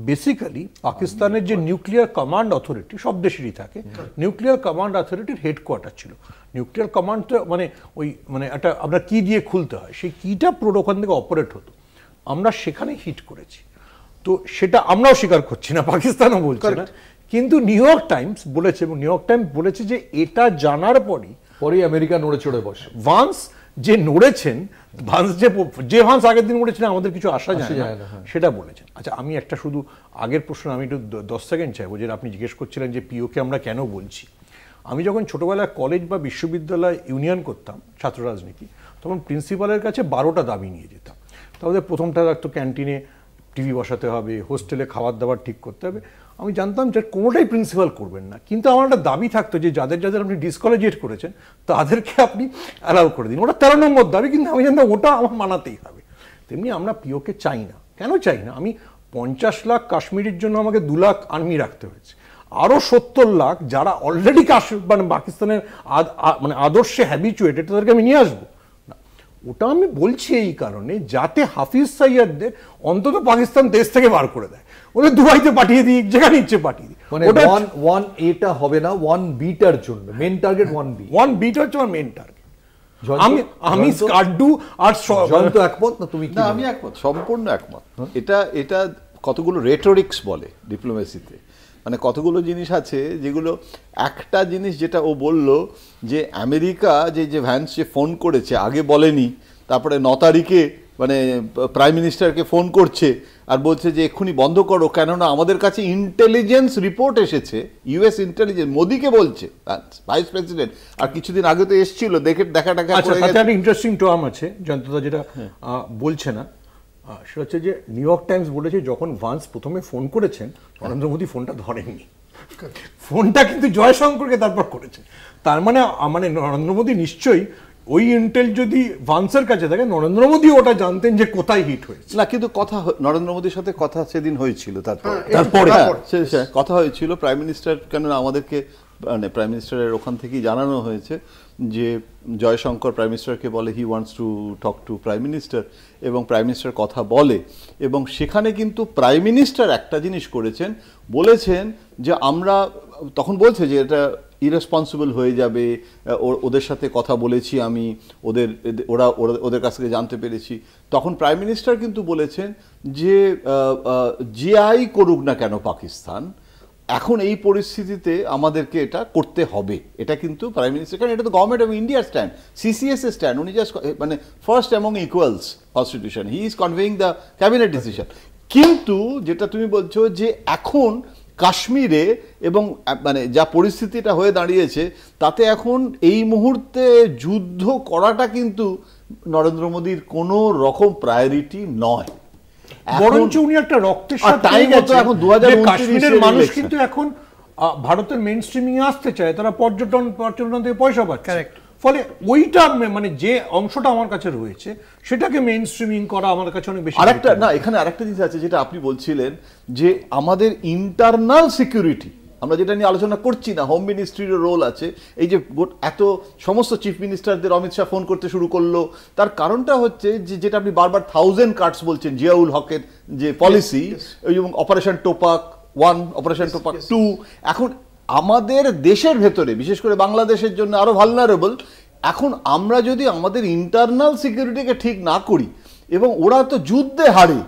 বেসিক্যালি পাকিস্তানের যে নিউক্লিয়ার কমান্ড অথরিটি সব দেশেরই থাকে, নিউক্লিয়ার কমান্ড অথরিটির হেডকোয়ার্টার ছিল। নিউক্লিয়ার কমান্ডটা মানে ওই মানে একটা আপনার কি দিয়ে খুলতে হয়, সেই কিটা পুরো ওখান থেকে অপারেট হতো। আমরা সেখানে হিট করেছি, তো সেটা আমরাও স্বীকার করছি না, পাকিস্তানও বলছে না, কিন্তু নিউ ইয়র্ক টাইমস বলেছে, এবং নিউ ইয়র্ক টাইমস বলেছে যে এটা জানার পরই আমেরিকা নড়ে চড়ে বসে। ভান্স যে নড়েছেন, ভান্স যে ভান্স আগের দিন নড়েছিলেন আমাদের কিছু আসা যায় না, সেটা বলেছেন। আচ্ছা, আমি একটা শুধু আগের প্রশ্ন আমি একটু 10 সেকেন্ড চাইবো, যে আপনি জিজ্ঞেস করছিলেন যে পিওকে আমরা কেন বলছি। আমি যখন ছোটবেলায় কলেজ বা বিশ্ববিদ্যালয় ইউনিয়ন করতাম ছাত্র রাজনীতি, তখন প্রিন্সিপালের কাছে 12টা দাবি নিয়ে যেতাম। তাহলে প্রথমটা রাখতো ক্যান্টিনে টিভি বসাতে হবে, হোস্টেলে খাবার দাবার ঠিক করতে হবে। আমি জানতাম যে কোনোটাই প্রিন্সিপাল করবেন না, কিন্তু আমার একটা দাবি থাকতো যে যাদের যাদের আপনি ডিসকলেজিয়েট করেছেন তাদেরকে আপনি অ্যালাউ করে দিন। ওটা 13 নম্বর দাবি, কিন্তু আমি জানতাম ওটা আমার মানাতেই হবে। তেমনি আমরা পিওকে চাই না। কেন চাই না? আমি 50 লাখ কাশ্মীরের জন্য আমাকে 2 লাখ আর্মি রাখতে হয়েছে, আরও 70 লাখ যারা অলরেডি মানে পাকিস্তানের মানে আদর্শে হ্যাবিচুয়েটেড, তাদেরকে আমি নিয়ে আসবো না। ওটা আমি বলছি এই কারণে যাতে হাফিজ সাইয়াদদের অন্তত পাকিস্তান দেশ থেকে বার করে দেয়, ওদের দুবাইতে পাঠিয়ে দিই, যেখানে ইচ্ছে পাঠিয়ে দিই। মানে 1A হবে না, 1Bটার জন্য মেন টার্গেট 1B। 1Bটা হচ্ছে আমার মেন টার্গেট। আমি স্কার্ডু আর জয়ন্ত একমত না? তুমি না, আমি একমত, সম্পূর্ণ একমত। এটা কতগুলো রেটোরিক্স বলে ডিপ্লোমেসিতে, মানে কতগুলো জিনিস আছে যেগুলো, একটা জিনিস যেটা ও বলল যে আমেরিকা যে ভ্যান্স যে ফোন করেছে আগে বলেনি, তারপরে 9 তারিখে মানে প্রাইম মিনিস্টারকে ফোন করছে আর বলছে যে এক্ষুনি বন্ধ করো, কেননা আমাদের কাছে ইন্টেলিজেন্স রিপোর্ট এসেছে, ইউএস ইন্টেলিজেন্স মোদিকে বলছে, ভাইস প্রেসিডেন্ট, আর কিছুদিন আগে তো এসেছিল দেখা। আচ্ছা, তাতে একটা ইন্টারেস্টিং টার্ম আছে জয়ন্তদা যেটা বলছে না, সেটা হচ্ছে যে নিউ ইয়র্ক টাইমস বলেছে যখন ভান্স প্রথমে ফোন করেছেন নরেন্দ্র মোদী ফোনটা ধরেননি, ফোনটা কিন্তু জয়শঙ্করকে তারপর করেছে। তার মানে নরেন্দ্র মোদী নিশ্চয়ই ওই ইন্টেল যদি ভান্সের কাছে থাকে, নরেন্দ্র মোদী ওটা জানতেন যে কোথায় হিট হয়েছে। না, কিন্তু কথা নরেন্দ্র মোদীর সাথে কথা সেদিন হয়েছিল, তারপরে কথা হয়েছিল প্রাইম মিনিস্টার, কেননা আমাদেরকে মানে প্রাইম মিনিস্টারের ওখান থেকেই জানানো হয়েছে যে জয়শঙ্কর প্রাইম মিনিস্টারকে বলে he wants to talk to prime minister, এবং প্রাইম মিনিস্টার কথা বলে, এবং সেখানে কিন্তু প্রাইম মিনিস্টার একটা জিনিস করেছেন, বলেছেন যে আমরা, তখন বলছে যে এটা ইরেসপন্সিবল হয়ে যাবে, ওদের সাথে কথা বলেছি আমি, ওদের কাছ থেকে জানতে পেরেছি। তখন প্রাইম মিনিস্টার কিন্তু বলেছেন যে জিআই করুক না কেন পাকিস্তান, এখন এই পরিস্থিতিতে আমাদেরকে এটা করতে হবে। এটা কিন্তু প্রাইম মিনিস্টার, কারণ এটা তো গভর্নমেন্ট অফ ইন্ডিয়ার স্ট্যান্ড, সিসিএস এর স্ট্যান্ড, উনি জাস্ট মানে first among equals constitution, he is conveying the cabinet decision. কিন্তু যেটা তুমি বলছো যে এখন কাশ্মীরে এবং মানে যা পরিস্থিতিটা হয়ে দাঁড়িয়েছে, তাতে এখন এই মুহূর্তে যুদ্ধ করাটা কিন্তু নরেন্দ্র মোদীর কোনো রকম প্রায়োরিটি নয়। বরঞ্চ উনি একটা রক্তের সাথে এখন 2029 মানুষ কিন্তু এখন ভারতের মেইন স্ট্রিমিং আসতে চায়, তারা পর্যটন থেকে পয়সা পাচ্ছে, ফলে ওইটা মানে যে অংশটা আমার কাছে রয়েছে সেটাকে মেইন স্ট্রিমিং করা আমার কাছে অনেক বেশি। আরেকটা না, এখানে আরেকটা জিনিস আছে যেটা আপনি বলছিলেন যে আমাদের ইন্টারনাল সিকিউরিটি, আমরা যেটা নিয়ে আলোচনা করছি না, হোম মিনিস্ট্রির রোল আছে। এই যে এত সমস্ত চিফ মিনিস্টারদের অমিত শাহ ফোন করতে শুরু করলো, তার কারণটা হচ্ছে যে যেটা আপনি বারবার 1000 কাটস বলছেন, জিয়াউল হকের যে পলিসি, এবং অপারেশন টোপাক 1, অপারেশন টোপাক 2, এখন আমাদের দেশের ভেতরে বিশেষ করে বাংলাদেশের জন্য আরো ভালনারেবল। এখন আমরা যদি আমাদের ইন্টারনাল সিকিউরিটিকে ঠিক না করি, এবং ওরা তো যুদ্ধে হারে,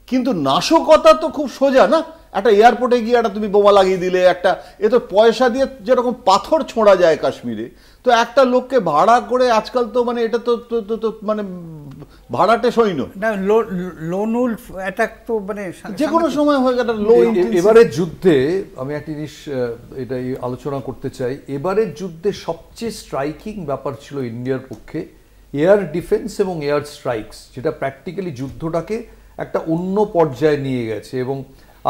কিন্তু নাশকতা তো খুব সোজা না, একটা এয়ারপোর্টে গিয়ে একটা তুমি বোমা লাগিয়ে দিলে, একটা এ তো পয়সা দিয়ে যেরকম পাথর ছোঁড়া যায় কাশ্মীরে, তো একটা লোককে ভাড়া করে আজকাল তো মানে এটা তো মানে ভাড়াটে সৈন্য না, লোন উলফ অ্যাটাক তো মানে যে কোনো সময় হয়ে গেল। এবারের যুদ্ধে আমি একটা জিনিস এটাই আলোচনা করতে চাই, এবারের যুদ্ধে সবচেয়ে স্ট্রাইকিং ব্যাপার ছিল ইন্ডিয়ার পক্ষে এয়ার ডিফেন্স এবং এয়ার স্ট্রাইকস, যেটা প্র্যাকটিক্যালি যুদ্ধটাকে একটা অন্য পর্যায়ে নিয়ে গেছে। এবং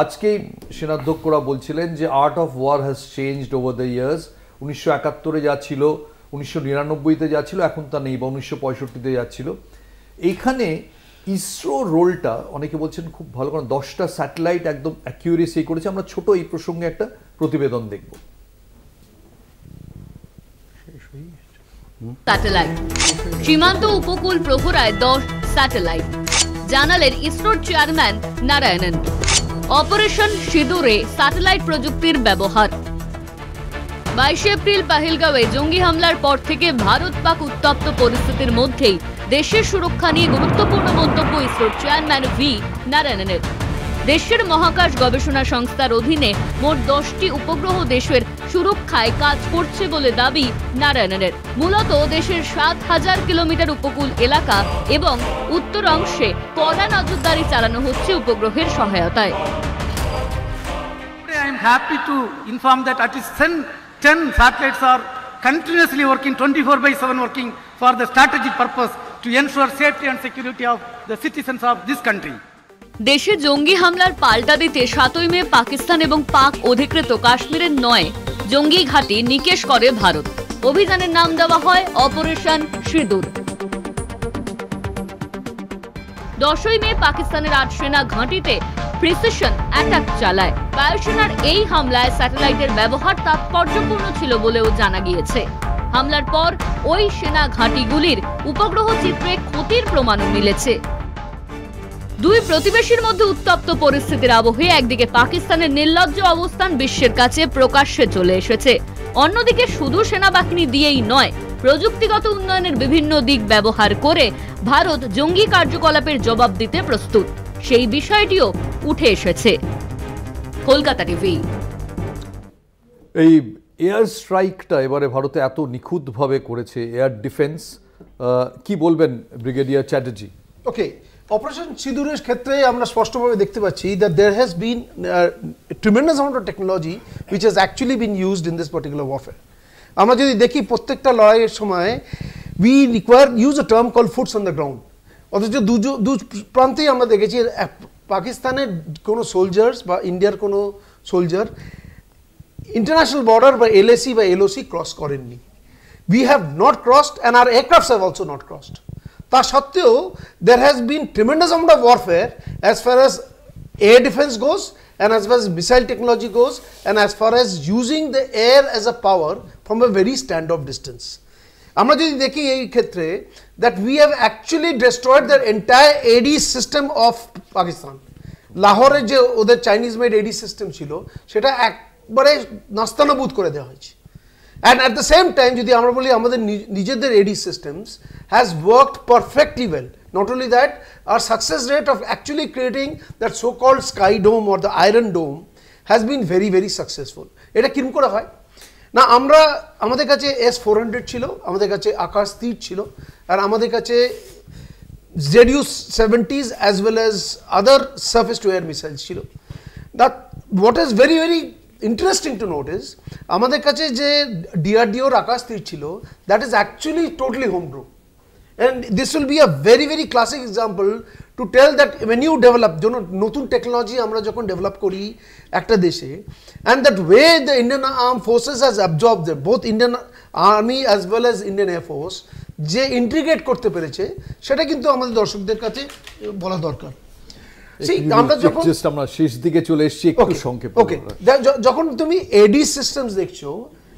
আজকেই সেনাধ্যক্ষরা বলছিলেন যে art of war has changed over the years. 1971 যা ছিল, 1999 যা ছিল, এখন তা নেই, বা 1965 যা ছিল। এইখানে ইসরো রোলটা অনেকে বলছেন খুব ভালো, কারণ 10টা স্যাটেলাইট একদম অ্যাকিউরেসি করেছে। আমরা ছোট এই প্রসঙ্গে একটা প্রতিবেদন দেখব। স্যাটেলাইট সীমান্ত উপকূল প্রহরায় 10 স্যাটেলাইট, জানালেন ইসরোর চেয়ারম্যান নারায়ণন। অপারেশন সিঁদুরে স্যাটেলাইট প্রযুক্তির ব্যবহার। 22 এপ্রিল পাহেলগাঁওয়ে জঙ্গি হামলার পর থেকে ভারত পাক উত্তপ্ত পরিস্থিতির মধ্যেই দেশের সুরক্ষা নিয়ে গুরুত্বপূর্ণ মন্তব্য ইসরোর চেয়ারম্যান ভি নারায়ণনের। দেশের মহাকাশ গবেষণা সংস্থার অধীনে মোট 10টি উপগ্রহ দেশের সুরক্ষায় কাজ করছে বলে দাবি নারায়ণনের। মূলত দেশের 7,000 কিলোমিটার উপকূল এলাকা এবং উত্তর অংশে কড়া নজরদারি চালানো হচ্ছে উপগ্রহের সহায়তায়। I am happy to inform that at least 10 satellites are continuously working, 24/7 working for the strategic purpose to ensure safety and security of the citizens of this country. দেশে জঙ্গি হামলার পাল্টা দিতে 7ই মে পাকিস্তান এবং পাক অধিকৃত কাশ্মীরের 9 জঙ্গি ঘাঁটি নিকেশ করে ভারত। অভিযানের নাম দেওয়া হয় অপারেশন সিঁদুর। 10ই মে পাকিস্তানের 8 সেনা ঘাঁটিতে প্রিসিশন অ্যাটাক চালায়। বায়ুসেনার এই হামলায় স্যাটেলাইটের ব্যবহার তাৎপর্যপূর্ণ ছিল বলেও জানা গিয়েছে। হামলার পর ওই সেনা ঘাঁটিগুলির উপগ্রহ চিত্রে ক্ষতির প্রমাণও মিলেছে। দুই প্রতিবেশীর মধ্যে উত্তপ্ত পরিস্থিতির আবহে একদিকে পাকিস্তানের নির্লজ্জ অবস্থান বিশ্বের কাছে প্রকাশ্যে চলে এসেছে, অন্যদিকে শুধু সেনাবাহিনী দিয়েই নয়, প্রযুক্তিগত উন্নয়নের বিভিন্ন দিক ব্যবহার করে ভারত জঙ্গি কার্যকলাপের জবাব দিতে প্রস্তুত, সেই বিষয়টিও উঠে এসেছে। কলকাতা টিভি। এই এয়ার স্ট্রাইকটা এবারে ভারতে এত নিখুঁতভাবে করেছে এয়ার ডিফেন্স, কি বলবেন ব্রিগেডিয়ার চ্যাটার্জি? ওকে, অপারেশন সিঁদুরের ক্ষেত্রে আমরা স্পষ্টভাবে দেখতে পাচ্ছি that there has been tremendous amount of technology which has actually been used in this particular warfare. আমরা যদি দেখি প্রত্যেকটা লড়াইয়ের সময় we require use a term call foots on the ground, অথচ দু প্রান্তেই আমরা দেখেছি পাকিস্তানের কোনো সোলজার্স বা ইন্ডিয়ার কোনো সোলজার ইন্টারন্যাশনাল বর্ডার বা এলএসি বা এলওসি ক্রস করেননি। We have not crossed and our aircrafts have also not crossed. তা সত্ত্বেও there has been tremendous amount of warfare as far as air defense goes and as far as missile technology goes and as far as using the air as a power from a very standoff distance. আমরা যদি দেখি এই ক্ষেত্রে that we have actually destroyed the entire AD system of Pakistan. লাহোরে যে ওদের Chinese made AD system ছিল সেটা একবারে নাস্তানাবুদ করে দেওয়া হয়েছে। And at the same time, যদি আমরা বলি আমাদের নিজেদের AD systems has worked perfectly well. Not only that, our success rate of actually creating that so-called sky dome or the iron dome has been very, very successful. এটা কিরকম করে হয় না, আমরা আমাদের কাছে S-400 ছিল, আমাদের কাছে আকাশ তীর ছিল, আর আমাদের কাছে ZU-70s as well as other surface to air missiles ছিল। That what is very, very interesting to note is আমাদের কাছে যে DRDOর আকাশ তীর ছিল that is actually totally homegrown, and this will be a very, very classic example to tell that when you develop নতুন technology আমরা যখন develop করি একটা দেশে, and that way the Indian Armed Forces has absorbed them, both Indian Army as well as Indian Air Force যে integrate করতে পেরেছে, সেটা কিন্তু আমাদের দর্শকদের কাছে বলা দরকার। আমরা শেষ দিকে চলে এসেছি, একটু সংক্ষেপে। ওকে, যখন তুমি এডি সিস্টেমস দেখছো,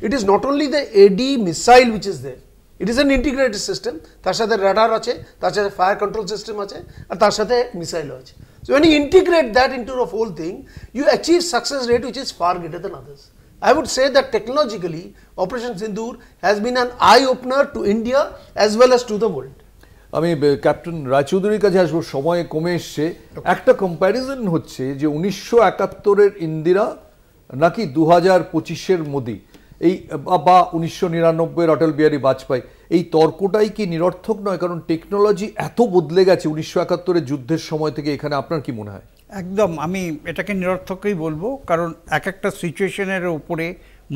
it is not only the AD missile which is there, it is an integrated system. তার সাথে রাডার আছে, তার সাথে ফায়ার কন্ট্রোল সিস্টেম আছে, আর তার সাথে মিসাইলও আছে। So when you integrate that into the whole thing, you achieve success rate which is far greater than others. I would say that technologically Operation Sindoor has been an eye opener to India as well as to the world. আমি captain রায়চৌধুরীর কাছে আসবো, সময় কমে এসছে। একটা comparison হচ্ছে যে 1971-এর ইন্দিরা নাকি 2025-এর মোদি, এই বা 1999-এর অটল বিহারী বাজপেয়ী, এই তর্কটাই কি নিরর্থক নয়? কারণ টেকনোলজি এত বদলে গেছে 1971-এর যুদ্ধের সময় থেকে। এখানে আপনার কি মনে হয়? একদম, আমি এটাকে নিরর্থকই বলবো, কারণ এক একটা সিচুয়েশনের উপরে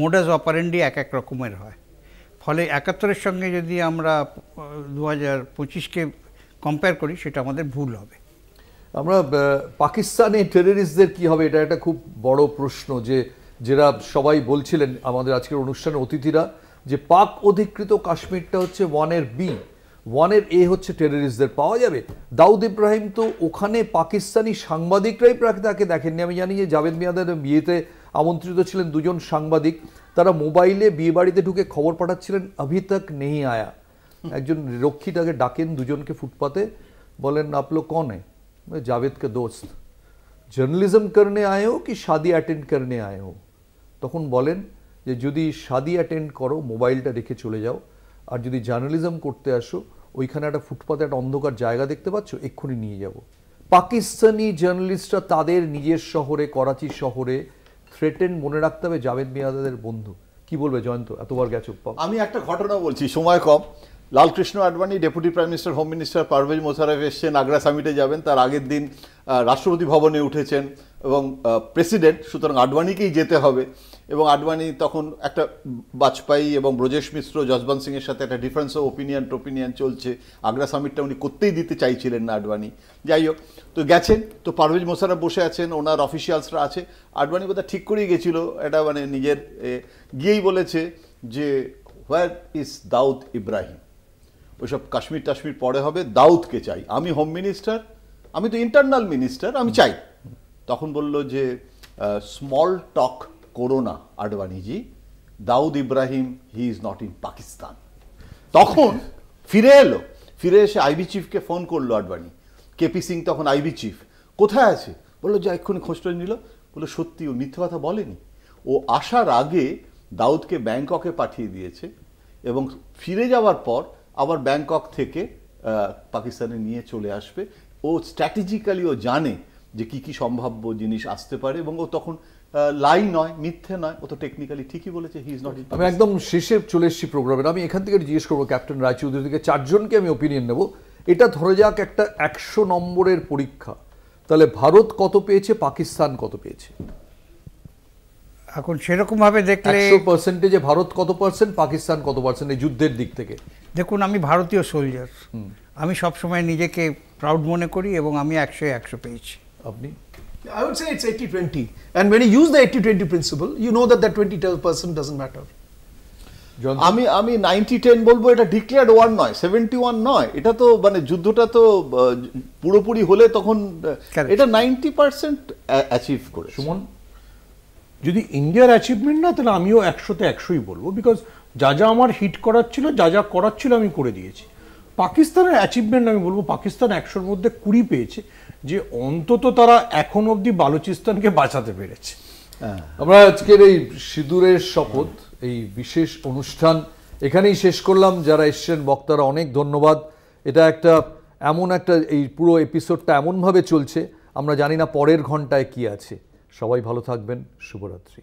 মোডাস অপারেন্ডি এক এক রকমের হয়। ফলে 71-এর সঙ্গে যদি আমরা 2025-কে কম্পেয়ার করি, সেটা আমাদের ভুল হবে। আমরা পাকিস্তানে টেররিস্টদের কি হবে, এটা একটা খুব বড় প্রশ্ন। যেটা সবাই বলছিলেন আমাদের আজকের অনুষ্ঠানের অতিথিরা, যে পাক অধিকৃত কাশ্মীরটা হচ্ছে 1-এর B, 1-এর A হচ্ছে টেররিস্টদের পাওয়া যাবে। দাউদ ইব্রাহিম তো ওখানে পাকিস্তানি সাংবাদিকরাই তাকে দেখেননি। আমি জানি যে জাভেদ মিয়াদের বিয়েতে আমন্ত্রিত ছিলেন দুজন সাংবাদিক, তারা মোবাইলে বিয়ে বাড়িতে ঢুকে খবর পাঠাচ্ছিলেন अभी तक नहीं आया। একজন রক্ষী তাকে ডাকেন দুজনকে ফুটপাতে, বলেন आप लोग कौन है? जावेद का दोस्त জার্নালিজম करने आए हो कि शादी अटेंड करने आए हो তখন বলেন যে যদি শাদি অ্যাটেন্ড করো মোবাইলটা রেখে চলে যাও আর যদি জার্নালিজম করতে আসো ওইখানে একটা ফুটপাতে একটা অন্ধকার জায়গা দেখতে পাচ্ছ এক্ষুনি নিয়ে যাব পাকিস্তানি জার্নালিস্টরা তাদের নিজের শহরে করাচি শহরে থ্রেটেন্ড মনে রাখতে হবে জাভেদ মিয়াঁদাদের বন্ধু কি বলবে জয়ন্ত এতবার গেছো আমি একটা ঘটনা বলছি সময় কম Lalkrishna Advani deputy prime minister home minister Pervez Musharraf এসছেন আগ্রা সামিটে যাবেন তার আগের দিন রাষ্ট্রপতি ভবনে উঠেছেন এবং প্রেসিডেন্ট সুতরাং আডবাণীকেই যেতে হবে এবং আডবাণী তখন একটা বাজপেয়ী এবং ব্রজেশ মিশ্র যশবন্ত সিংয়ের সাথে একটা ডিফারেন্স অফ ওপিনিয়ন চলছে আগ্রা সামিটটা উনি করতেই দিতে চাইছিলেন না আডবাণী যাই হোক তো গেছেন তো পারভেজ মোশাররফ বসে আছেন ওনার অফিসিয়ালসরা আছে আডবাণী বোধহয় ঠিক করেই গেছিল এটা মানে নিজের গিয়েই বলেছে যে হোয়ার ইজ দাউদ ইব্রাহিম ওইসব কাশ্মীর টাশ্মীর পরে হবে দাউদকে চাই আমি হোম মিনিস্টার আমি তো ইন্টারনাল মিনিস্টার আমি চাই তখন বলল যে স্মল টক করো না Advaniji Dawood Ibrahim he is not in Pakistan তখন ফিরে এসে আইবি চিফকে ফোন করলো আডবাণী কেপি সিং তখন আইবি চিফ কোথায় আছে বললো যে এক্ষুনি খোঁজটা নিল বললো সত্যি ও মিথ্যে কথা বলেনি ও আসার আগে দাউদকে ব্যাংককে পাঠিয়ে দিয়েছে এবং ফিরে যাওয়ার পর আবার ব্যাংকক থেকে পাকিস্তানে নিয়ে চলে আসবে ও স্ট্র্যাটেজিক্যালি ও জানে যে কি সম্ভাব্য জিনিস আসতে পারে এবং ও তখন লাই নয় মিথ্যে নয় ও তো টেকনিক্যালি ঠিকই বলেছে হি ইজ নট ইন আমি একদম শেষে চলে এসেছি প্রোগ্রামের আমি এখান থেকে জিজ্ঞেস করবো ক্যাপ্টেন রায়চৌধুরী থেকে চারজনকে আমি ওপিনিয়ন নেব এটা ধরে যাক একটা 100 নম্বরের পরীক্ষা তাহলে ভারত কত পেয়েছে পাকিস্তান কত পেয়েছে এখন সেরকম ভাবে দেখলে 100%-এ ভারত কত পার্সেন্ট পাকিস্তান কত পার্সেন্ট এই যুদ্ধের দিক থেকে দেখুন আমি ভারতীয় সোলজার আমি সবসময় নিজেকে প্রাউড মনে করি এবং আমি 100 পেয়েছি আপনি I would say it's 80-20 and when you use the 80-20 principle you know that 20% doesn't matter আমি 90-10 বলবো এটা ডিক্লেয়ার্ড ওয়ার নয় 71 নয় এটা তো মানে যুদ্ধটা তো পুরোপুরি হলে তখন এটা 90% অ্যাচিভ করে সুমন যদি ইন্ডিয়ার অ্যাচিভমেন্ট না তাহলে আমিও 100-তে 100ই বলবো বিকজ যা যা আমার হিট করার ছিল যা করার ছিল আমি করে দিয়েছি পাকিস্তানের অ্যাচিভমেন্ট আমি বলবো পাকিস্তান 100-র মধ্যে 20 পেয়েছে যে অন্তত তারা এখন অবধি বালুচিস্তানকে বাঁচাতে পেরেছে আমরা আজকের এই সিঁদুরের শপথ এই বিশেষ অনুষ্ঠান এখানেই শেষ করলাম যারা এসছেন বক্তারা অনেক ধন্যবাদ এটা একটা এমন একটা এই পুরো এপিসোডটা এমনভাবে চলছে আমরা জানি না পরের ঘন্টায় কি আছে সবাই ভালো থাকবেন শুভরাত্রি